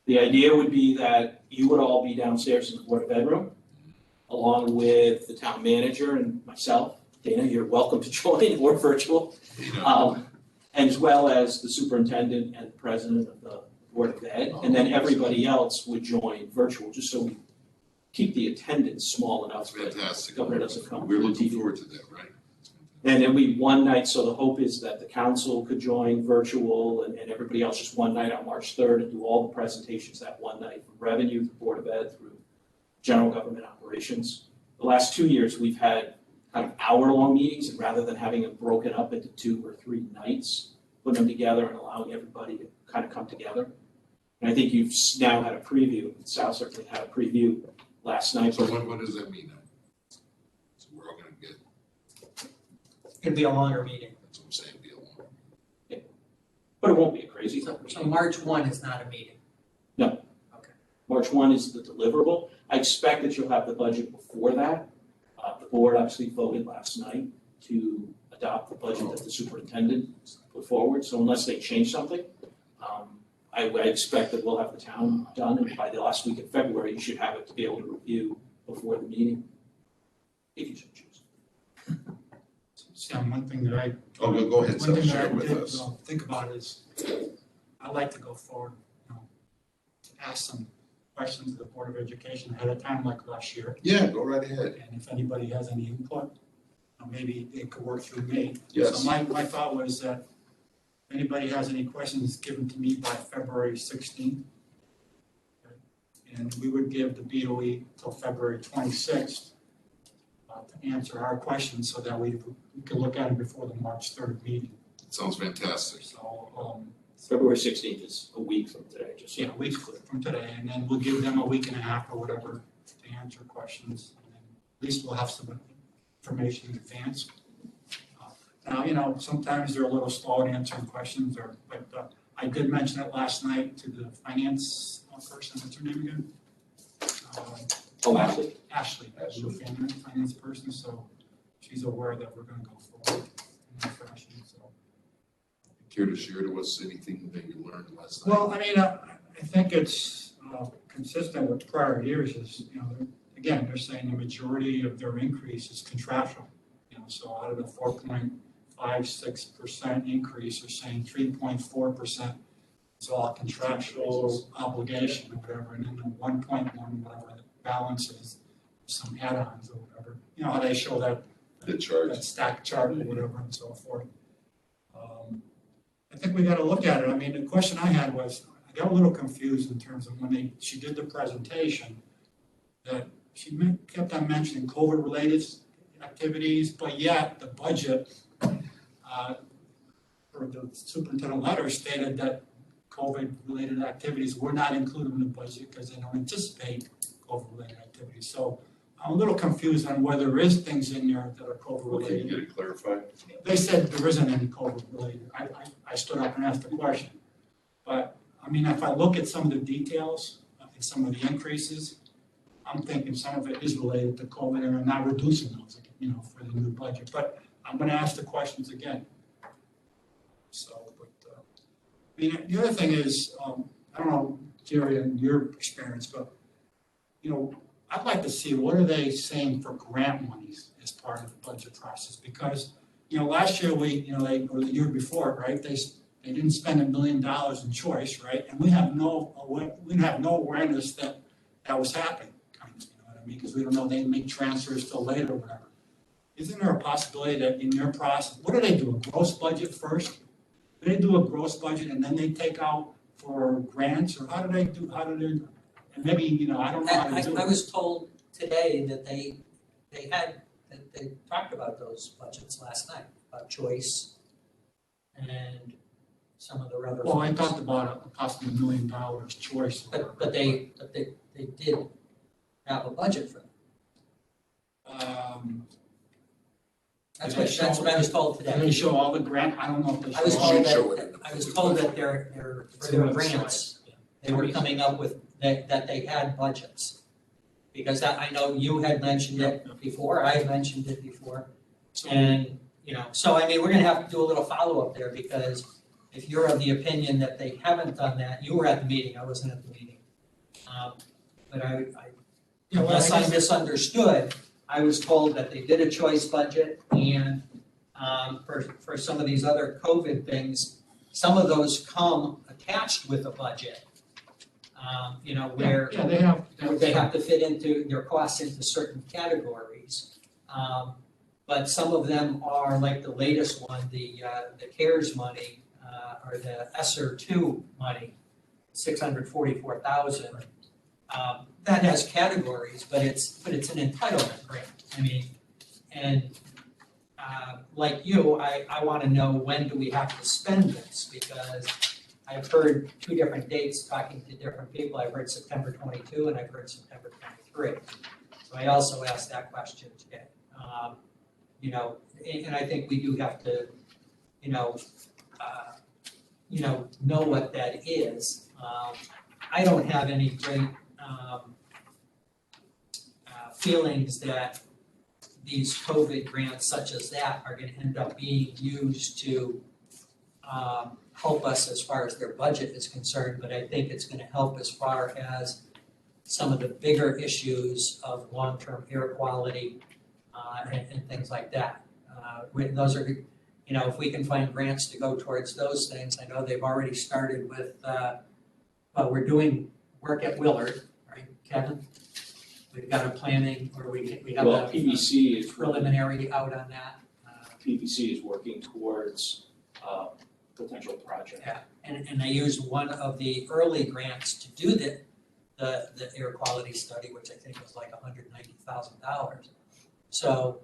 The idea would be that you would all be downstairs in the Board of Bedroom, along with the town manager and myself. Dana, you're welcome to join or virtual, You know, as well as the superintendent and the president of the Board of Ed. And then everybody else would join virtual, just so we keep the attendance small enough that's that fantastic. the governor doesn't come. We're through looking TV. forward to that, right? And it'll be one night, so the hope is that the council could join virtual and everybody else just one night on March 3rd and do all the presentations that one night, from revenue to Board of Ed through general government operations. The last 2 years, we've had kind of hour-long meetings, and rather than having them broken up into 2 or 3 nights, putting them together and allowing everybody to kind of come together. And I think you've now had a preview, Sal certainly had a preview last night. So what does that mean? So we're all gonna get, It'd be a longer meeting. that's what I'm saying, be alone. But it won't be a crazy So meeting. March 1 is not a meeting. March 1 is the deliverable. I expect that you'll have the budget before that. The board obviously voted last night to adopt the budget that the superintendent put forward. So unless they change something, I expect that we'll have the town done, and by the last week of February, you should have it to be able to review before the meeting, if you so choose. Sam, one thing that I. Oh, go ahead, One Sal, thing that share I with did, us. think about is, I like to go forward, you know, ask some questions to the Board of Education ahead of time, like last year. Yeah, go right ahead. And if anybody has any input, maybe it could work through me. Yes. So my thought was that if anybody has any questions, give them to me by February 16th. Okay? And we would give the BOE till February 26th to answer our questions so that we can look at them before the March 3rd meeting. Sounds fantastic. So, February 16th is a week from today, just so yeah, a week from today, and then we'll give them a week and a half or whatever to answer questions. And then at least we'll have some information in advance. Now, you know, sometimes they're a little slow in answering questions, but I did mention it last night to the finance person. What's her name again? Oh, actually, Ashley, the finance person, so she's aware that we're gonna go forward in that fashion, so. Care to share to us anything that you learned last night? Well, I mean, I think it's consistent with prior years is, you know, again, they're saying the majority of their increase is contractual. You know, so out of the 4.56% increase, they're saying 3.4% is all contractual obligation or whatever, and then the 1.1, whatever the balance is, some add-ons or whatever. You know, how they show that The charge. that stack chart or whatever and so forth. I think we gotta look at it. I mean, the question I had was, I got a little confused in terms of when she did the presentation, that she kept on mentioning COVID-related activities, but yet the budget, or the superintendent letter stated that COVID-related activities were not included in the budget because they don't anticipate COVID-related activities. So I'm a little confused on whether there is things in there that are Can you COVID-related. get it clarified? They said there isn't any COVID-related. I stood up and asked the question. But, I mean, if I look at some of the details, and some of the increases, I'm thinking some of it is related to COVID and I'm not reducing those, for the new budget. But I'm gonna ask the questions again. So, but, I mean, the other thing is, I don't know, Jerry, in your experience, but, I'd like to see what are they saying for grant monies as part of the budget process, because, last year or the year before, right, they didn't spend $1 million in choice, right, and we have no awareness that was happening, you know what I mean, because we don't know they make transfers till later or whatever. Isn't there a possibility that in their process, what do they do, a gross budget first? Do they do a gross budget and then they take out for grants, or how do they, and maybe, I don't know how to do it. I was told today that they talked about those budgets last night, about choice and some of the other. Well, I talked about a possibly $1 million choice. But they did have a budget for them. That's what I was told Did they today. show all the grant? I don't know if they I was show. told that their for their grants, they were coming up with, that they had budgets. Because I know you had mentioned it before, I had mentioned it before. And, so I mean, we're gonna have to do a little follow-up there, because if you're of the opinion that they haven't done that, you were at the meeting, I wasn't at the meeting. But unless I misunderstood, I was told that they did a choice budget, and for some of these other COVID things, some of those come attached with a budget. Where they have to fit into their costs into certain categories. But some of them are like the latest one, the CARES money, or the ESSER 2 money, 644,000. That has categories, but it's an entitlement grant. I mean, and like you, I want to know, when do we have to spend this? Because I've heard two different dates talking to different people. I've heard September 22 and I've heard September 23. So I also asked that question today. And I think we do have to, know what that is. I don't have any great feelings that these COVID grants such as that are going to end up being used to help us as far as their budget is concerned, but I think it's going to help as far as some of the bigger issues of long-term air quality and things like that. Those are, if we can find grants to go towards those things. I know they've already started with, we're doing work at Willard, right, Kevin? We've got a planning, or we have a PVC is preliminary out on that. PVC is working towards potential project. Yeah, and they used one of the early grants to do the air quality study, which I think was like $190,000. So,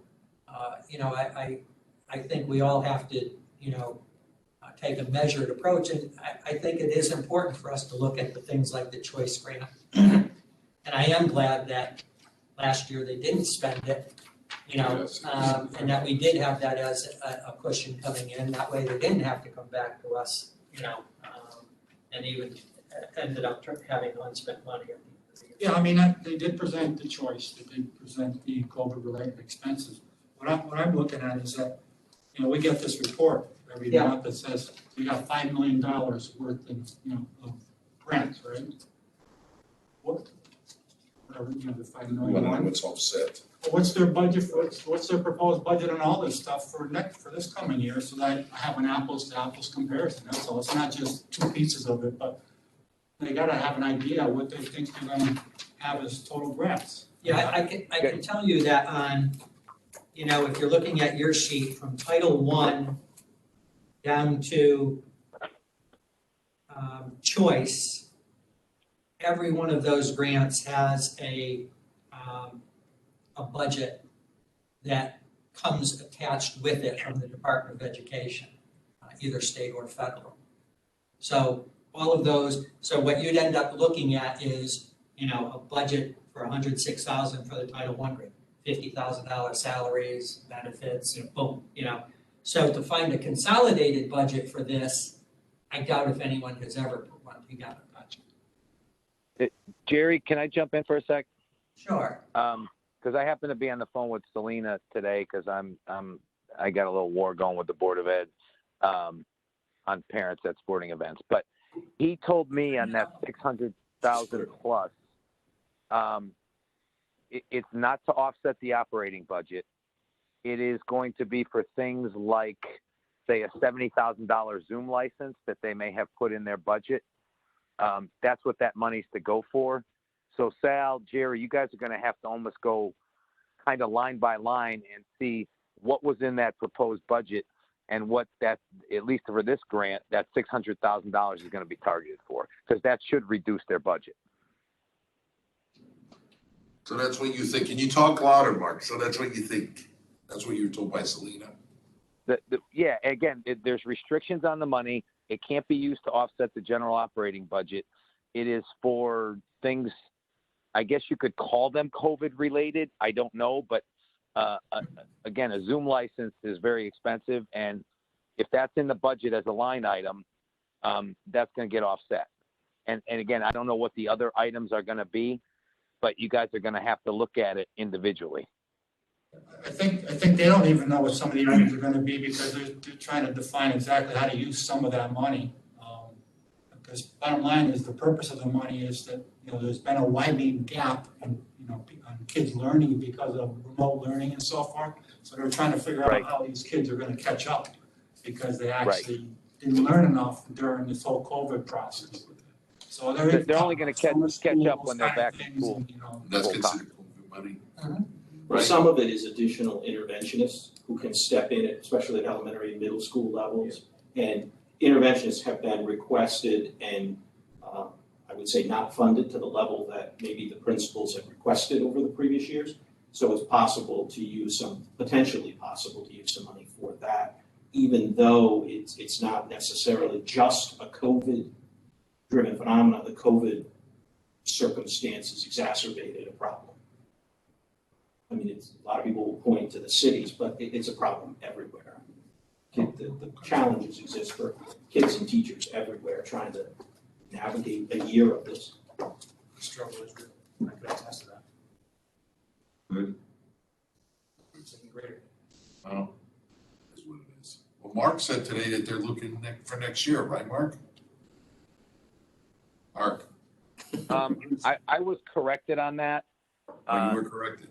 I think we all have to, take a measured approach, and I think it is important for us to look at the things like the choice grant. And I am glad that last year they didn't spend it, and that we did have that as a cushion coming in. That way they didn't have to come back to us, and even ended up having unspent money. Yeah, I mean, they did present the choice, they did present the COVID-related expenses. What I'm looking at is that, we get this report every month that says we got $5 million worth of grants, right? Whatever, the $5 million. What's offset? What's their budget, what's their proposed budget on all this stuff for this coming year, so that I have an apples to apples comparison, that's all. It's not just two pieces of it, but they gotta have an idea what they think they're gonna have as total grants. Yeah, I can tell you that on, you know, if you're looking at your sheet from Title I down to choice, every one of those grants has a budget that comes attached with it from the Department of Education, either state or federal. So all of those, so what you'd end up looking at is, you know, a budget for $106,000 for the Title I grant, $50,000 salaries, benefits, and boom, you know. So to find a consolidated budget for this, I doubt if anyone has ever put one together. Jerry, can I jump in for a sec? Sure. Because I happen to be on the phone with Selena today because I got a little war going with the Board of Ed on parents at sporting events. But he told me on that 600,000 plus, it's not to offset the operating budget. It is going to be for things like, say, a $70,000 Zoom license that they may have put in their budget. That's what that money's to go for. So Sal, Jerry, you guys are going to have to almost go kind of line by line and see what was in that proposed budget and what that, at least for this grant, that $600,000 is going to be targeted for, because that should reduce their budget. So that's what you think. Can you talk louder, Mark? So that's what you think. That's what you were told by Selena. Yeah, again, there's restrictions on the money. It can't be used to offset the general operating budget. It is for things, I guess you could call them COVID related. I don't know, but again, a Zoom license is very expensive. And if that's in the budget as a line item, that's going to get offset. And again, I don't know what the other items are going to be, but you guys are going to have to look at it individually. I think they don't even know what some of the items are going to be because they're trying to define exactly how to use some of that money. Because bottom line is the purpose of the money is that, you know, there's been a widening gap in, you know, on kids learning because of remote learning and so forth. So they're trying to figure out how these kids are going to catch up because they actually didn't learn enough during this whole COVID process. So they're only going to catch up when they're back in school. You know, That's considered COVID money. Right. Some of it is additional interventionists who can step in, especially at elementary and middle school levels. And interventionists have been requested and I would say not funded to the level that maybe the principals have requested over the previous years. So it's possible to use potentially possible to use some money for that, even though it's not necessarily just a COVID-driven phenomenon. The COVID circumstances exacerbated a problem. I mean, a lot of people will point to the cities, but it's a problem everywhere. The challenges exist for kids and teachers everywhere trying to navigate a year of this. the struggle is real. I could attest to that. Good. It's even greater. Well, that's what it is. Well, Mark said today that they're looking for next year, right, Mark? Mark, I was corrected on that. you were corrected.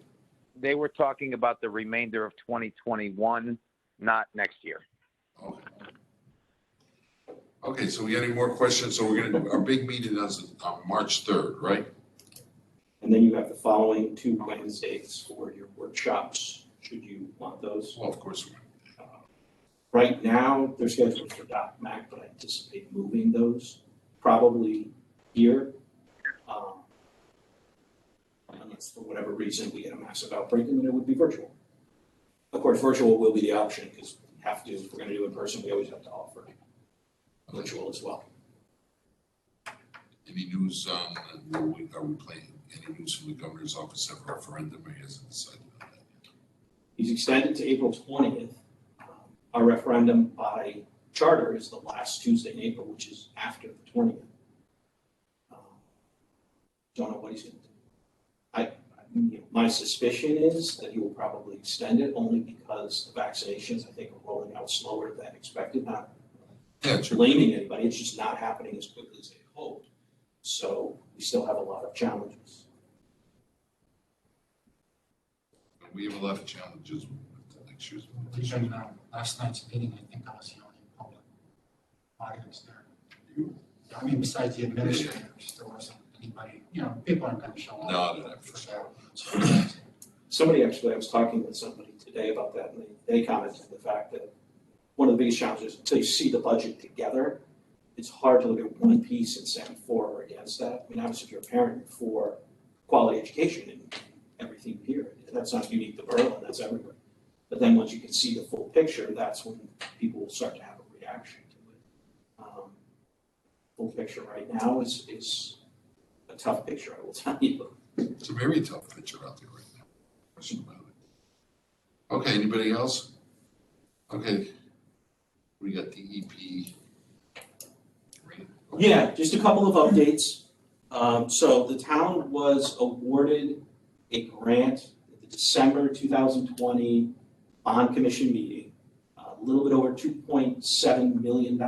They were talking about the remainder of 2021, not next year. Okay. Okay, so we got any more questions? So we're gonna do our big meeting on March 3rd, right? And then you have the following 2 Wednesdays for your workshops, should you want those. Well, of course we Right now, they're scheduled for Mac, but I anticipate moving those probably here. Unless for whatever reason we get a massive outbreak, and then it would be virtual. Of course, virtual will be the option because we have to, if we're going to do in person, we always have to offer virtual as well. Any news on, are we playing, any news from the governor's office of referendum, or he hasn't decided on that yet? He's extended to April 20th. Our referendum by charter is the last Tuesday in April, which is after the 20th. Don't know what he's going to do. My suspicion is that he will probably extend it only because the vaccinations, I think, are rolling out slower than expected. Not blaming anybody, it's just not happening as quickly as they hoped. So we still have a lot of challenges. We have a lot of challenges with next year's. Even last night's meeting, I think I was the only public audience there. I mean, besides the administrators, there wasn't anybody, you know, people aren't going to show up. No, for sure. Somebody actually, I was talking with somebody today about that, and they commented on the fact that one of the biggest challenges, until you see the budget together, it's hard to look at one piece and say I'm for or against that. I mean, obviously, if you're a parent, you're for quality education and everything here. That's not unique to Berlin, that's everywhere. But then once you can see the full picture, that's when people will start to have a reaction to it. Full picture right now is a tough picture, I will tell you. It's a very tough picture out there right now. Question about it. Okay, anybody else? Okay. We got the EP. Yeah, just a couple of updates. So the town was awarded a grant at the December 2020 bond commission meeting, a little bit over $2.7 million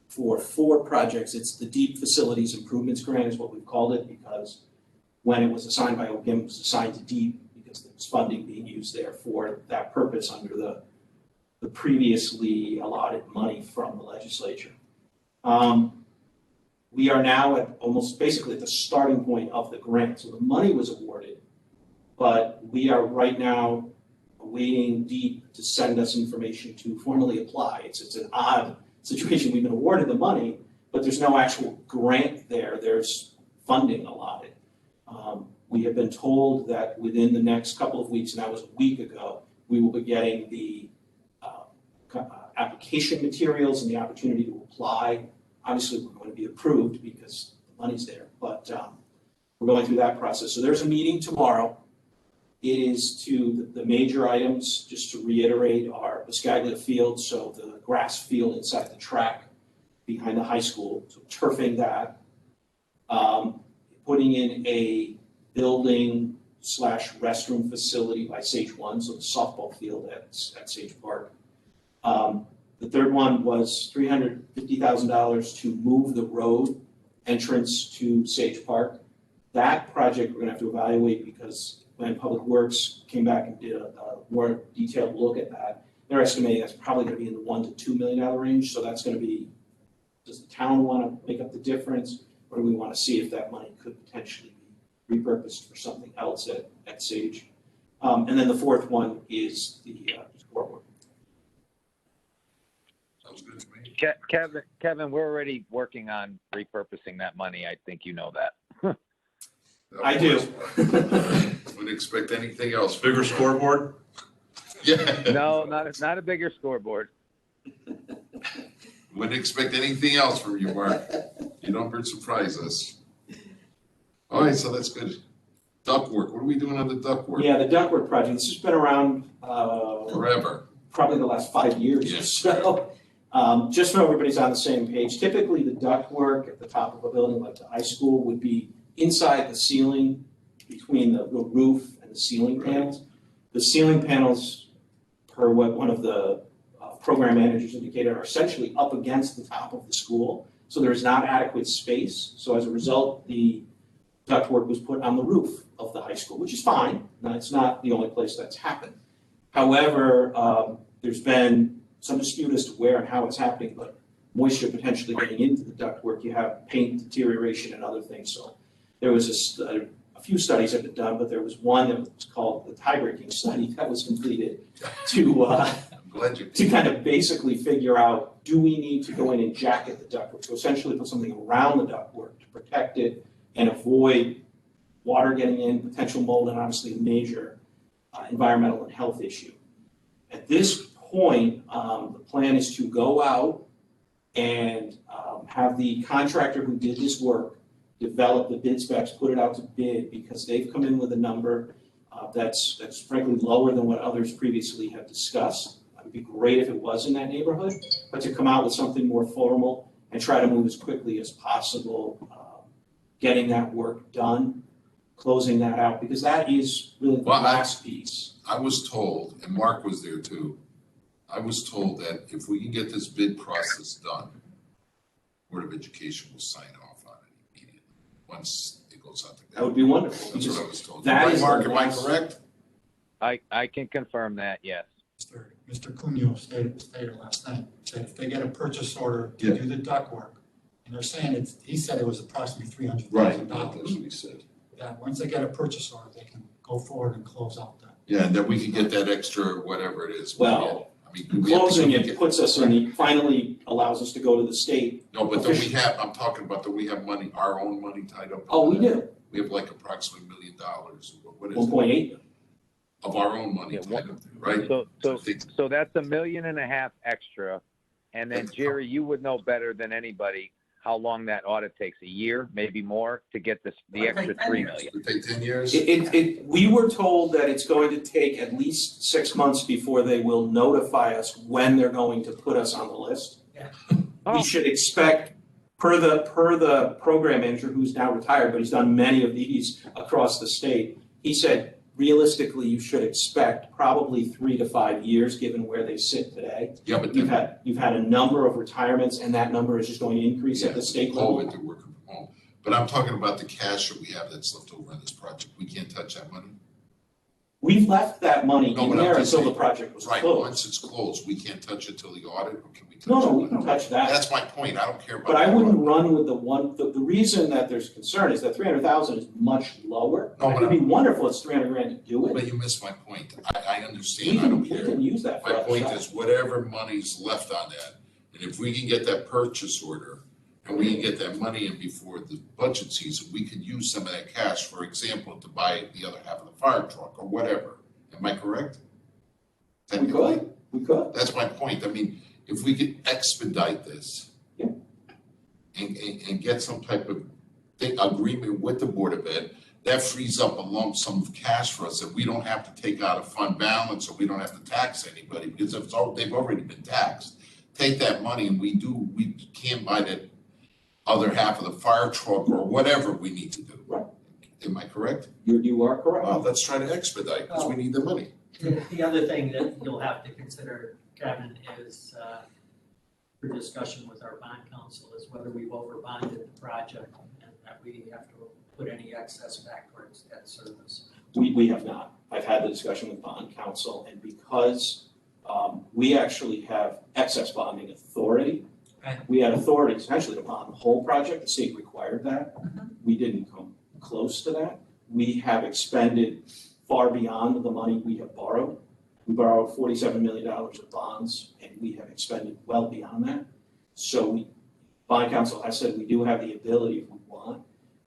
for 4 projects. It's the Deep Facilities Improvements Grant is what we've called it, because when it was assigned by OPM, it was assigned to Deep because there was funding being used there for that purpose under the previously allotted money from the legislature. We are now at almost basically at the starting point of the grant. So the money was awarded, but we are right now awaiting Deep to send us information to formally apply. It's an odd situation. We've been awarded the money, but there's no actual grant there. There's funding allotted. We have been told that within the next couple of weeks, and that was a week ago, we will be getting the application materials and the opportunity to apply. Obviously, we're going to be approved because the money's there, but we're going through that process. So there's a meeting tomorrow. It is to the major items, just to reiterate, are Biscaglia Field, so the grass field inside the track behind the high school, so turfing that, putting in a building / restroom facility by Sage 1, so the softball field at Sage Park. The third one was $350,000 to move the road entrance to Sage Park. That project we're going to have to evaluate because when Public Works came back and did a more detailed look at that, they're estimating that's probably going to be in the $1 to $2 million range. So that's going to be, does the town want to make up the difference, or do we want to see if that money could potentially be repurposed for something else at Sage? And then the fourth one is the scoreboard. Sounds good to me. Kevin, we're already working on repurposing that money. I think you know that. I do. Wouldn't expect anything else. Bigger scoreboard? Yeah. No, not a bigger scoreboard. Wouldn't expect anything else from you, Mark. You don't surprise us. All right, so that's good. Ductwork. What are we doing on the ductwork? Yeah, the ductwork project. This has been around Forever. probably the last 5 years or so. Just so everybody's on the same page, typically the ductwork at the top of a building like the high school would be inside the ceiling between the roof and the ceiling panels. The ceiling panels, per what one of the program managers indicated, are essentially up against the top of the school. So there's not adequate space. So as a result, the ductwork was put on the roof of the high school, which is fine. Now, it's not the only place that's happened. However, there's been some dispute as to where and how it's happening, but moisture potentially getting into the ductwork, you have paint deterioration and other things. So there was a few studies that have been done, but there was one that was called the tie-breaking study that was completed to kind of basically figure out, do we need to go in and jacket the ductwork? So essentially put something around the ductwork to protect it and avoid water getting in, potential mold, and obviously a major environmental and health issue. At this point, the plan is to go out and have the contractor who did this work develop the bid specs, put it out to bid, because they've come in with a number that's frankly lower than what others previously have discussed. It would be great if it was in that neighborhood, but to come out with something more formal and try to move as quickly as possible, getting that work done, closing that out, because that is really the last piece. I was told, and Mark was there too, I was told that if we can get this bid process done, Board of Education will sign off on it immediately, once it goes out to bid. That would be wonderful. That's what I was told. That Right, is Mark, the am I last- correct? I can confirm that, yes. Mr. Cunyo stated last night, said if they get a purchase order to do the ductwork, and they're saying he said it was approximately $300,000. That's what he said. That once they get a purchase order, they can go forward and close out Yeah, and then we can get that extra, whatever it is. Well, I mean, we have to- Closing it puts us in the, finally allows us to go to the state. No, but then we have, I'm talking about that we have money, our own money tied up. in Oh, we that. do, We have like approximately $1 million. What is it? 1.8. Of our own money Yeah, tied up there, right? So that's $1.5 million extra. And then Jerry, you would know better than anybody how long that audit takes, a year, maybe more, to get the extra 3 million. It take 10 years? We were told that it's going to take at least 6 months before they will notify us when they're going to put us on the list. Yeah. Oh. We should expect, per the program manager who's now retired, but he's done many of these across the state, he said, realistically, you should expect probably 3 to 5 years, given where they sit today. Yeah, but You've then had a number of retirements, and that number is just going to increase at the state level. COVID, they're working from home. But I'm talking about the cash that we have that's left over in this project. We can't touch that money. We've left that money No, in but I'm there just until the saying- project was Right, closed. once it's closed, we can't touch it till the audit, or can we touch it? No, we can touch that. That's my point. I don't care about. But I that. wouldn't run with the reason that there's concern is that 300,000 is much lower. No, It but would be wonderful, it's 300 grand to do But it. you missed my point. I We understand. I can, don't we care. can use that for My other point stuff. is whatever money's left on that, and if we can get that purchase order and we can get that money in before the budget season, we could use some of that cash, for example, to buy the other half of the fire truck or whatever. Am I correct? We could. That's my point. I mean, if we could expedite this. Yeah. And get some type of agreement with the Board of Ed, that frees up a lump sum of cash for us that we don't have to take out of fund balance, or we don't have to tax anybody, because they've already been taxed. Take that money and we can buy that other half of the fire truck or whatever we need to do. Right. Am I correct? You are correct. Well, let's try to expedite, because we need the money. The other thing that you'll have to consider, Kevin, is for discussion with our bond counsel is whether we've overbonded the project and that we have to put any excess back towards debt service. We have not. I've had the discussion with bond counsel, and because we actually have excess bonding authority, Okay. we had authority essentially to bond the whole project. The state required that. We didn't come close to that. We have expended far beyond the money we have borrowed. We borrowed $47 million of bonds, and we have expended well beyond that. So bond counsel has said we do have the ability if we want.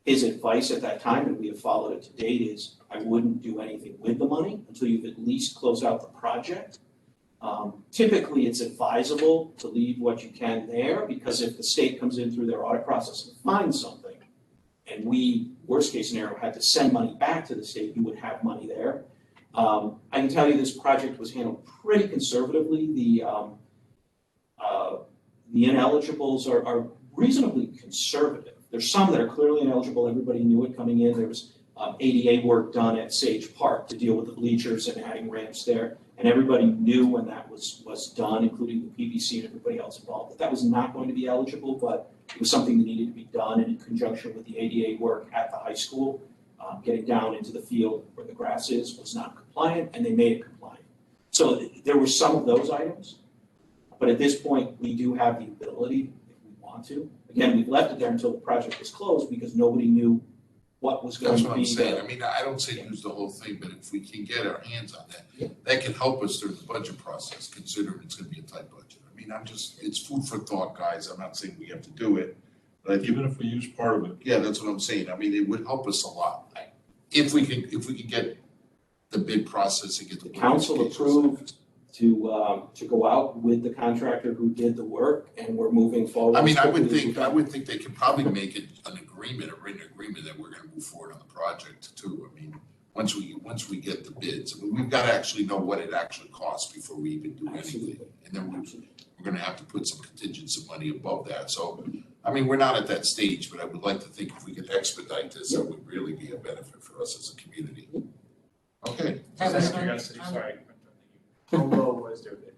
His advice at that time, and we have followed it to date, is I wouldn't do anything with the money until you've at least closed out the project. Typically, it's advisable to leave what you can there, because if the state comes in through their audit process and finds something, and we, worst case scenario, had to send money back to the state, you would have money there. I can tell you this project was handled pretty conservatively. The ineligibles are reasonably conservative. There's some that are clearly ineligible. Everybody knew it coming in. There was ADA work done at Sage Park to deal with the bleachers and adding ramps there. And everybody knew when that was done, including the PVC and everybody else involved, that was not going to be eligible, but it was something that needed to be done in conjunction with the ADA work at the high school. Getting down into the field where the grass is was not compliant, and they made it compliant. So there were some of those items, but at this point, we do have the ability, if we want to. Again, we've left it there until the project was closed because nobody knew what was going That's to what be I'm saying. there. I mean, I don't say use the whole thing, but if we can get our hands on Yeah. that can help us through the budget process, considering it's gonna be a tight budget. I mean, it's food for thought, guys. I'm not saying we have to do it, but I think, Even if we use part of it. yeah, that's what I'm saying. I mean, it would help us a lot. If we can get the bid process and get the. Council approved to go out with the contractor who did the work, and we're moving forward. I mean, as quickly as we can. I would think they could probably make it an agreement, a written agreement that we're gonna move forward on the project too. I mean, once we get the bids, I mean, we've gotta actually know what it actually costs before we even do anything. Absolutely. And then we're gonna have to put some contingency money above that. So, I mean, we're not at that stage, but I would like to think if we could expedite this, that would really be a benefit for us as a community. Okay. Sorry. How low was their bid?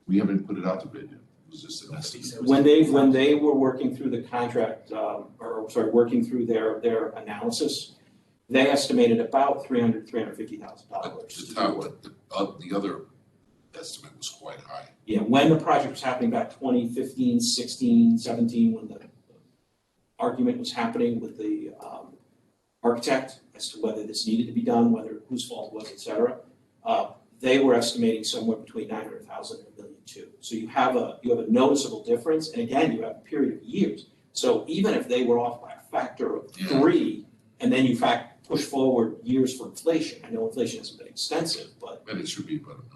We haven't put it out to bid yet. It was just an estimate. When they were working through the contract, working through their analysis, they estimated about $350,000. To tell what, the other estimate was quite high. Yeah, when the project was happening back 2015, 16, 17, when the argument was happening with the architect, I as to whether this needed to be done, whose fault it was, et cetera. They were estimating somewhere between 900,000 and $1.2 million. So you have a noticeable difference, and again, you have a period of years. So even if they were off by a factor of 3, and then you push forward years for inflation, I know inflation hasn't been extensive, but. But it should be about $1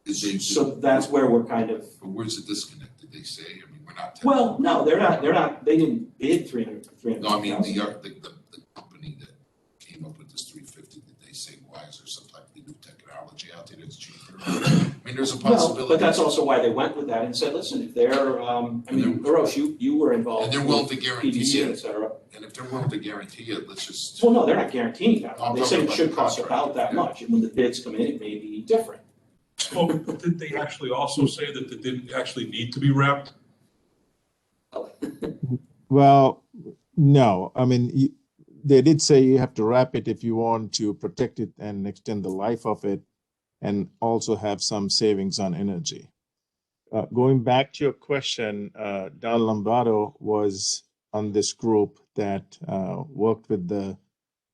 million. So that's where we're kind of. But where's the disconnect? Did they say? I mean, we're not. Well, no, they're not, they didn't bid 300. No, I mean, the company that came up with this 350, did they say, why is there some type of new technology out there that's cheaper? I mean, there's a possibility. No, but that's also why they went with that and said, listen, if they're, Erosh, you were involved. And they're willing to guarantee PDC, it. et cetera. And if they're willing to guarantee it, let's just. Well, no, they're not guaranteeing that. I'm They said talking it should about the cost contract, about that yeah. much, and when the bids come in, it may be different. So did they actually also say that it didn't actually need to be wrapped? Well, no, I mean, they did say you have to wrap it if you want to protect it and extend the life of it and also have some savings on energy. Going back to your question, Don Lombardo was on this group that worked with the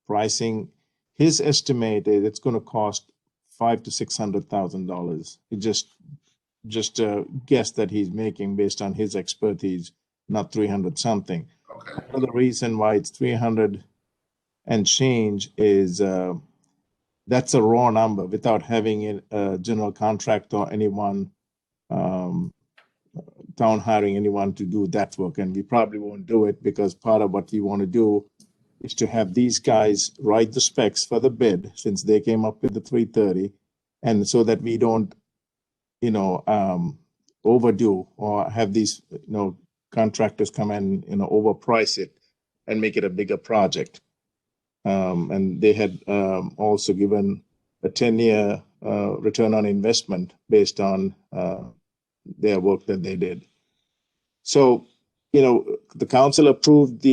pricing. His estimate is it's going to cost $500,000 to $600,000. It just a guess that he's making based on his expertise, not 300 something. Okay. Another reason why it's 300 and change is that's a raw number without having a general contractor or anyone, town hiring anyone to do that work. And we probably won't do it because part of what we want to do is to have these guys write the specs for the bid since they came up with the 330, and so that we don't, overdo or have these, contractors come in, overprice it and make it a bigger project. And they had also given a 10-year return on investment based on their work that they did. So, the council approved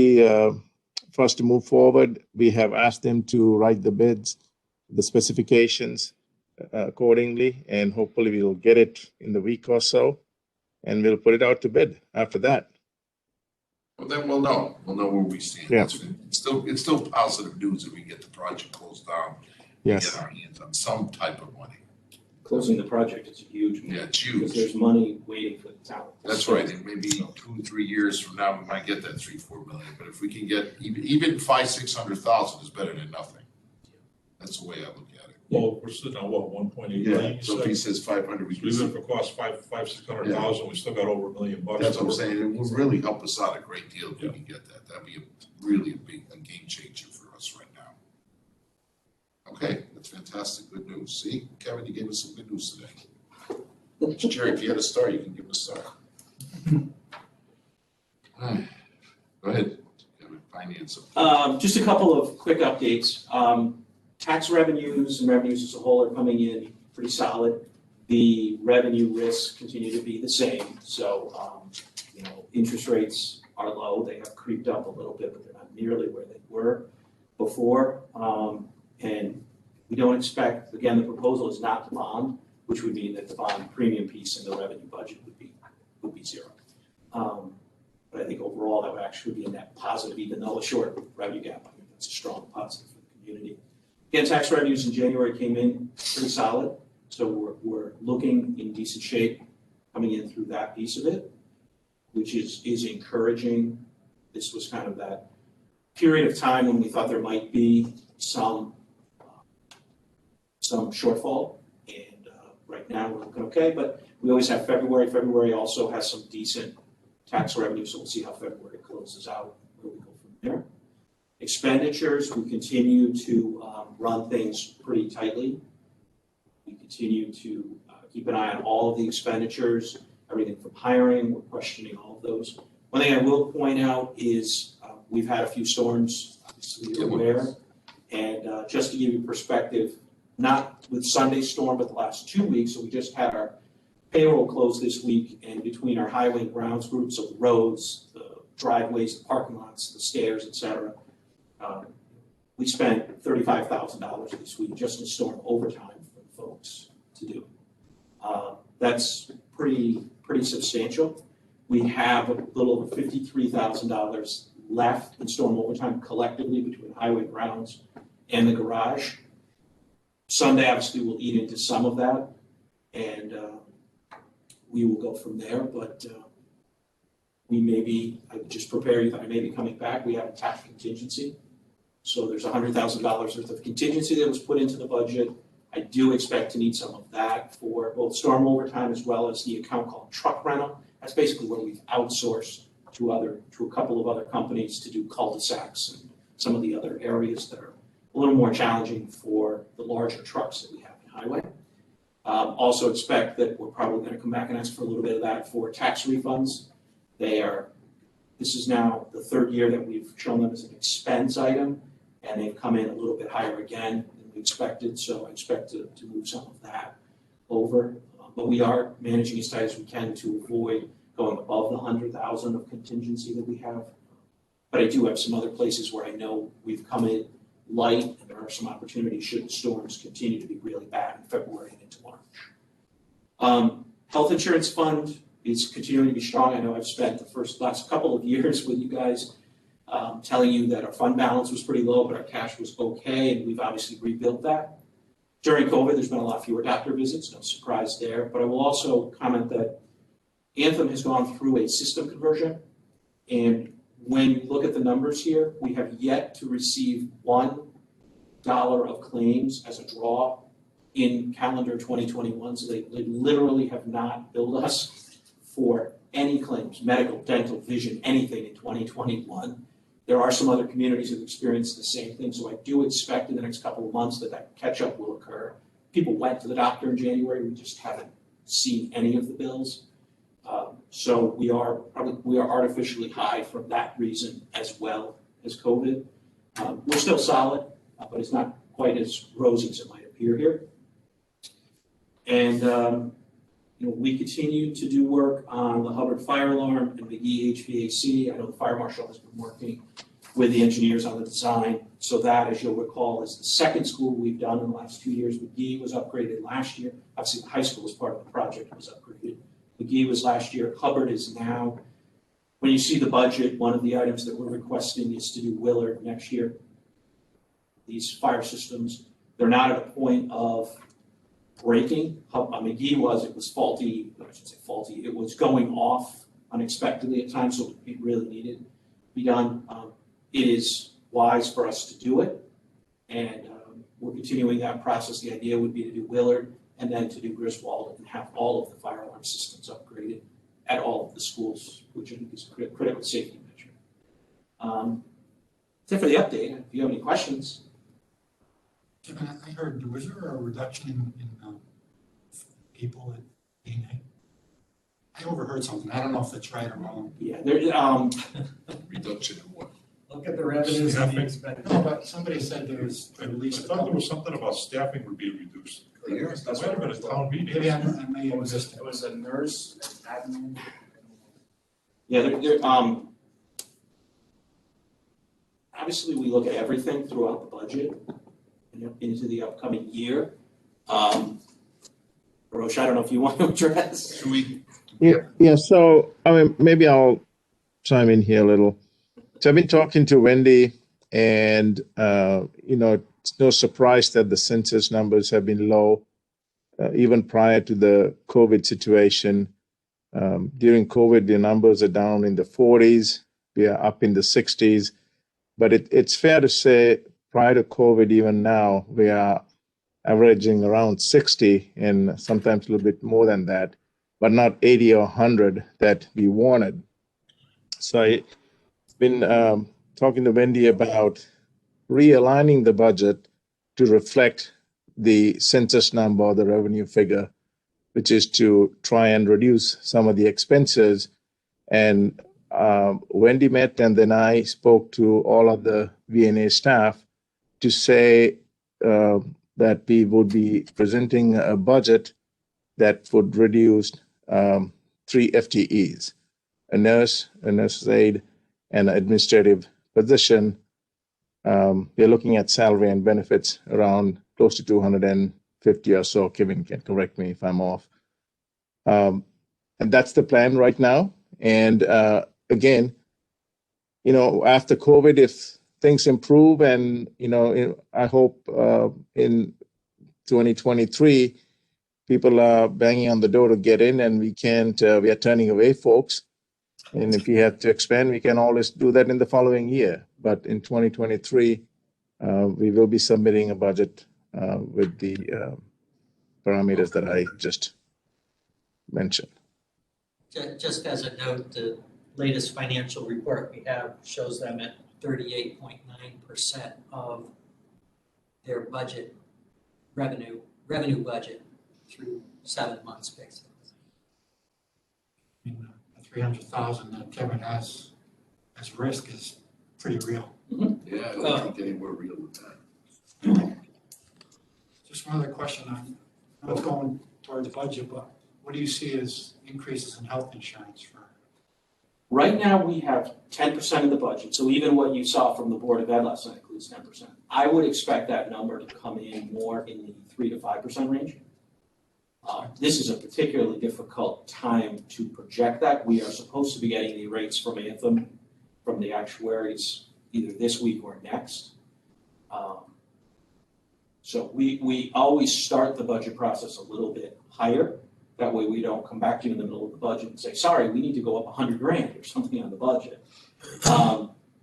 for us to move forward. We have asked them to write the bids, the specifications accordingly, and hopefully we'll get it in the week or so, and we'll put it out to bid after that. Well, then we'll know where we stand. Yeah. It's still positive news if we get the project closed down. Yes. Get our hands on some type of money. Closing the project is huge. Yeah, it's Because huge. there's money waiting for the town. That's right. And maybe 2-3 years from now, we might get that 3-4 million. But if we can get even 500,000-600,000 is better than nothing. That's the way I look at it. Well, we're sitting on what, 1.8 million? So if he says 500, we So can. even if it costs 600,000, we still got over $1 million. That's what I'm saying. It will really help us out a great deal if we can get that. That'd be really a game changer for us right now. Okay, that's fantastic. Good news. See, Kevin, you gave us some good news today. Jerry, if you had a star, you can give a star. Go ahead, Kevin, finance. Just a couple of quick updates. Tax revenues and revenues as a whole are coming in pretty solid. The revenue risks continue to be the same. So, interest rates are low. They have creeped up a little bit, but they're not nearly where they were before. And we don't expect, again, the proposal is not to bond, which would mean that the bond premium piece in the revenue budget would be zero. But I think overall that would actually be a net positive, even though a short revenue gap. I think that's a strong positive for the community. Again, tax revenues in January came in pretty solid, so we're looking in decent shape coming in through that piece of it, which is encouraging. This was kind of that period of time when we thought there might be some shortfall, and right now we're looking okay, but we always have February. February also has some decent tax revenue, so we'll see how February closes out, where we go from there. Expenditures, we continue to run things pretty tightly. We continue to keep an eye on all of the expenditures, everything from hiring, we're questioning all of those. One thing I will point out is we've had a few storms, obviously you're aware, and just to give you perspective, not with Sunday's storm, but the last 2 weeks, so we just had our payroll close this week, and between our highway and grounds groups of the roads, the driveways, the parking lots, the stairs, et cetera, we spent $35,000 this week just in storm overtime for the folks to do. That's pretty substantial. We have a little over $53,000 left in storm overtime collectively between highway, grounds, and the garage. Sunday, obviously, we'll eat into some of that, and we will go from there, but we may be, I just prepare you that I may be coming back. We have a tax contingency. So there's $100,000 worth of contingency that was put into the budget. I do expect to need some of that for both storm overtime as well as the account called truck rental. That's basically where we've outsourced to a couple of other companies to do cul-de-sacs and some of the other areas that are a little more challenging for the larger trucks that we have in highway. Also expect that we're probably going to come back and ask for a little bit of that for tax refunds. This is now the third year that we've shown them as an expense item, and they've come in a little bit higher again than we expected, so I expect to move some of that over. But we are managing as tight as we can to avoid going above the 100,000 of contingency that we have. But I do have some other places where I know we've come in light, and there are some opportunities should the storms continue to be really bad in February and into March. Health insurance fund is continuing to be strong. I know I've spent the last couple of years with you guys telling you that our fund balance was pretty low, but our cash was okay, and we've obviously rebuilt that. During COVID, there's been a lot fewer doctor visits, no surprise there, but I will also comment that Anthem has gone through a system conversion, and when you look at the numbers here, we have yet to receive $1 of claims as a draw in calendar 2021, so they literally have not billed us for any claims, medical, dental, vision, anything in 2021. There are some other communities that have experienced the same thing, so I do expect in the next couple of months that catch-up will occur. People went to the doctor in January, we just haven't seen any of the bills. So we are artificially high for that reason as well as COVID. We're still solid, but it's not quite as rosy as it might appear here. And we continue to do work on the Hubbard fire alarm and McGee HVAC. I know the fire marshal has been working with the engineers on the design. So that, as you'll recall, is the second school we've done in the last 2 years. McGee was upgraded last year. Obviously, the high school was part of the project, was upgraded. McGee was last year. Hubbard is now. When you see the budget, one of the items that we're requesting is to do Willard next year. These fire systems, they're not at a point of breaking. McGee it was faulty, I should say faulty, it was going off unexpectedly at times, so it really needed to be done. It is wise for us to do it, and we're continuing that process. The idea would be to do Willard and then to do Griswold and have all of the fire alarm systems upgraded at all of the schools, which I think is a critical safety measure. That's it for the update. If you have any questions. Kevin, I heard, was there a reduction in people at DNA? I overheard something. I don't know if that's right or wrong. Yeah, Reduction in what? Look at the revenues and the expenditures. No, but somebody said there was at I least. thought there was something about staffing would be reduced. Yes, That might have been a town meeting. Maybe I may have missed it. It was a nurse, admin. yeah. Obviously, we look at everything throughout the budget and into the upcoming year. Roche, I don't know if you want to address. Should we? Yeah. So, I mean, maybe I'll chime in here a little. So I've been talking to Wendy, and, it's no surprise that the census numbers have been low, even prior to the COVID situation. During COVID, the numbers are down in the 40s. We are up in the 60s. But it's fair to say prior to COVID, even now, we are averaging around 60 and sometimes a little bit more than that, but not 80 or 100 that we wanted. So I've been talking to Wendy about realigning the budget to reflect the census number or the revenue figure, which is to try and reduce some of the expenses. And Wendy met, and then I spoke to all of the VNA staff to say that we would be presenting a budget that would reduce 3 FTEs, a nurse's aide, and an administrative position. We're looking at salary and benefits around close to 250 or so. Kevin can correct me if I'm off. And that's the plan right now. And again, after COVID, if things improve, and I hope in 2023 people are banging on the door to get in, and we can't. We are turning away folks. And if we have to expand, we can always do that in the following year. But in 2023, we will be submitting a budget with the parameters that I just mentioned. Just as a note, the latest financial report we have shows them at 38.9% of their budget revenue budget through 7 months, basically. I mean, the 300,000 that Kevin has as risk is pretty real. Yeah, I don't think anywhere real with that. Just one other question on, I was going towards budget, but what do you see as increases in health insurance for? Right now, we have 10% of the budget, so even what you saw from the Board of Ed last night includes 10%. I would expect that number to come in more in the 3 to 5% range. This is a particularly difficult time to project that. We are supposed to be getting the rates from Anthem, from the actuaries, either this week or next. So we always start the budget process a little bit higher. That way we don't come back to you in the middle of the budget and say, sorry, we need to go up 100 grand or something on the budget.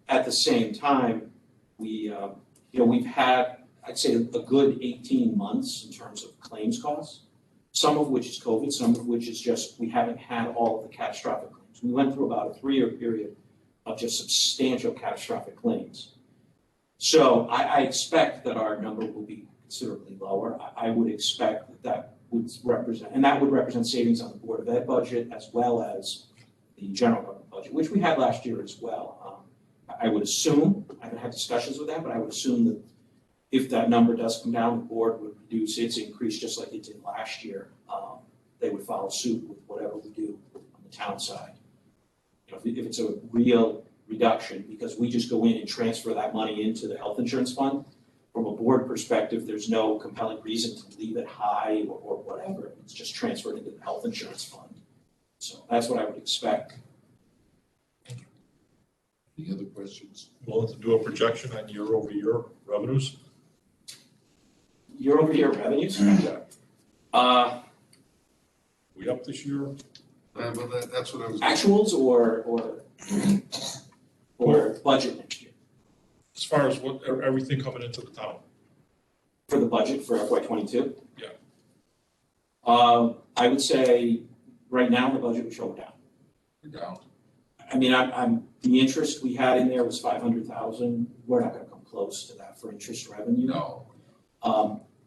At the same time, we've had, I'd say, a good 18 months in terms of claims costs, some of which is COVID, some of which is just we haven't had all of the catastrophic claims. We went through about a 3-year period of just substantial catastrophic claims. So I expect that our number will be considerably lower. I would expect that would represent savings on the Board of Ed budget as well as the general government budget, which we had last year as well. I would assume, I haven't had discussions with that, but I would assume that if that number does come down, the board would reduce its increase just like it did last year. They would follow suit with whatever we do on the town side. If it's a real reduction, because we just go in and transfer that money into the health insurance fund, from a board perspective, there's no compelling reason to leave it high or whatever. It's just transferred into the health insurance fund. So that's what I would expect. Any other questions? Willing to do a projection on year-over-year revenues? Year-over-year revenues? We up this year? Well, that's what I was. Actuals or budget next year? As far as what, everything coming into the town? For the budget for FY22? Yeah. I would say right now the budget would show down. We're down. I mean, the interest we had in there was 500,000. We're not going to come close to that for interest revenue. No.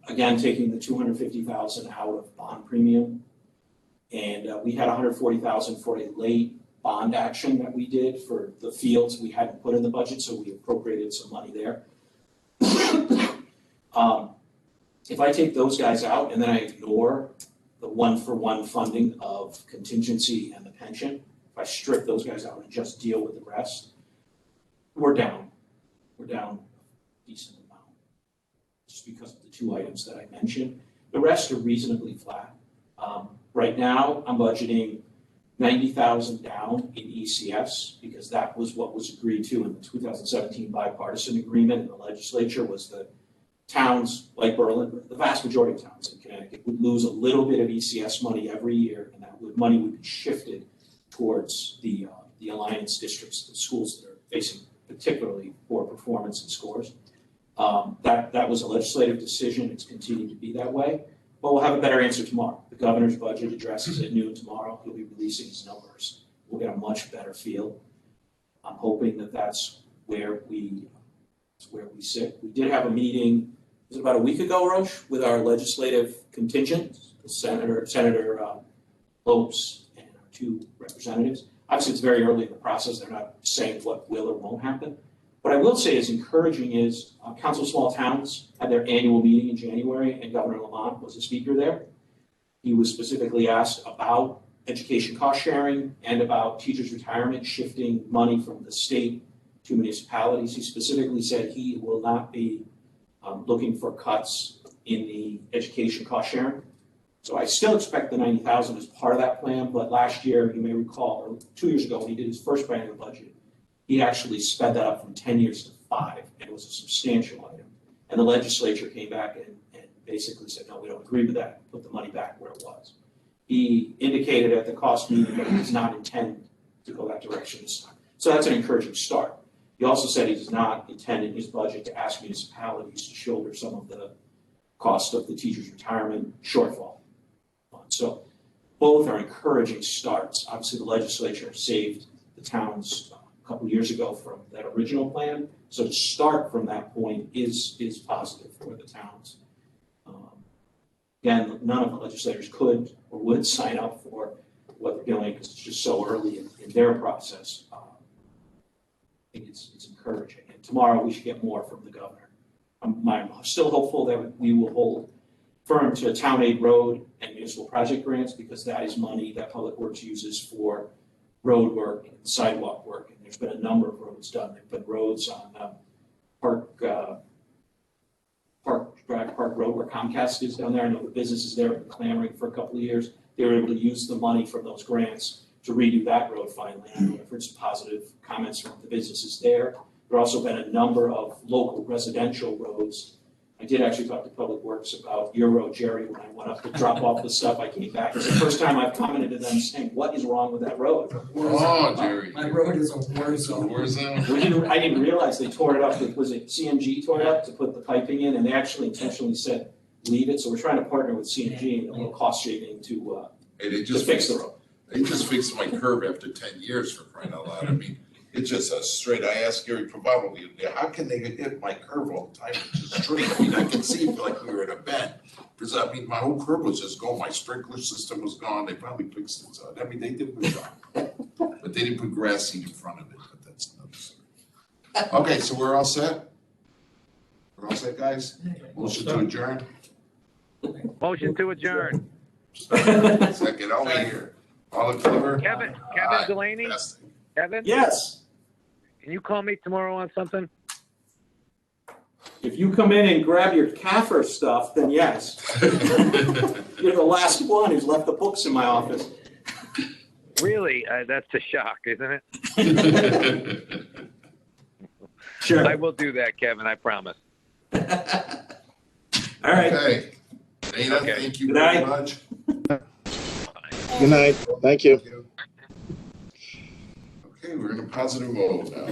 Again, taking the 250,000 out of bond premium, and we had 140,000 for a late bond action that we did for the fields we hadn't put in the budget, so we appropriated some money there. If I take those guys out and then I ignore the one-for-one funding of contingency and the pension, if I strip those guys out and just deal with the rest, we're down. We're down a decent amount, just because of the 2 items that I mentioned. The rest are reasonably flat. Right now, I'm budgeting 90,000 down in ECS, because that was what was agreed to in the 2017 bipartisan agreement in the legislature, was the towns like Berlin, the vast majority of towns in Connecticut, would lose a little bit of ECS money every year, and that money would be shifted towards the alliance districts, the schools that are facing particularly poor performance and scores. That was a legislative decision. It's continued to be that way. But we'll have a better answer tomorrow. The governor's budget addresses at noon tomorrow. He'll be releasing his numbers. We'll get a much better feel. I'm hoping that that's where we sit. We did have a meeting, was it about a week ago, Roche, with our legislative contingent, Senator Lopes and our 2 representatives. Obviously, it's very early in the process. They're not saying what will or won't happen. What I will say is encouraging is Council of Small Towns had their annual meeting in January, and Governor Lamont was a speaker there. He was specifically asked about education cost sharing and about teachers' retirement, shifting money from the state to municipalities. He specifically said he will not be looking for cuts in the education cost sharing. So I still expect the 90,000 as part of that plan, but last year, you may recall, or 2 years ago, when he did his first biennial budget, he actually sped that up from 10 years to 5, and it was a substantial item. And the legislature came back and basically said, no, we don't agree with that, put the money back where it was. He indicated at the cost meeting that he does not intend to go that direction this time. So that's an encouraging start. He also said he does not intend in his budget to ask municipalities to shoulder some of the cost of the teacher's retirement shortfall. So both are encouraging starts. Obviously, the legislature saved the towns a couple of years ago from that original plan. So to start from that point is positive for the towns. Again, none of the legislators could or would sign up for what they're doing because it's just so early in their process. I think it's encouraging. And tomorrow we should get more from the governor. I'm still hopeful that we will hold firm to town aid road and municipal project grants because that is money that Public Works uses for road work and sidewalk work. And there's been a number of roads done. There have been roads on Park Road where Comcast is down there. I know the businesses there have been clamoring for a couple of years. They were able to use the money from those grants to redo that road finally. I've heard some positive comments from the businesses there. There have also been a number of local residential roads. I did actually talk to Public Works about your road, Jerry, when I went up to drop off the stuff. I came back. It's the first time I've commented to them saying, what is wrong with that road? Oh, Jerry. My road is a war zone. War zone? I didn't realize they tore it up. Was it CMG tore it up to put the piping in? And they actually intentionally said, leave it. So we're trying to partner with CMG and a little cost saving to fix the road. They just fixed my curb after 10 years for crying out loud. I mean, it's just a straight. I asked Gary probably, how can they hit my curve all the time? It's just straight. I mean, I can see it like we were in a bend. Because I mean, my whole curb was just gone. My sprinkler system was gone. They probably fixed it. So, I mean, they did a good job. But they didn't put grass seed in front of it. But that's another story. Okay, so we're all set? We're all set, guys? Motion to adjourn? Motion to adjourn. Second, over here. All in favor? Kevin Aye. Delaney? Yes. Kevin? Yes. Can you call me tomorrow on something? If you come in and grab your CAFR stuff, then yes. You're the last one who's left the books in my office. Really? That's a shock, isn't it? Sure. I will do that, Kevin, I promise. All right. Okay. Dana, Okay. thank you Good very night. much. Good night. Thank you. Okay, we're in a positive mode now.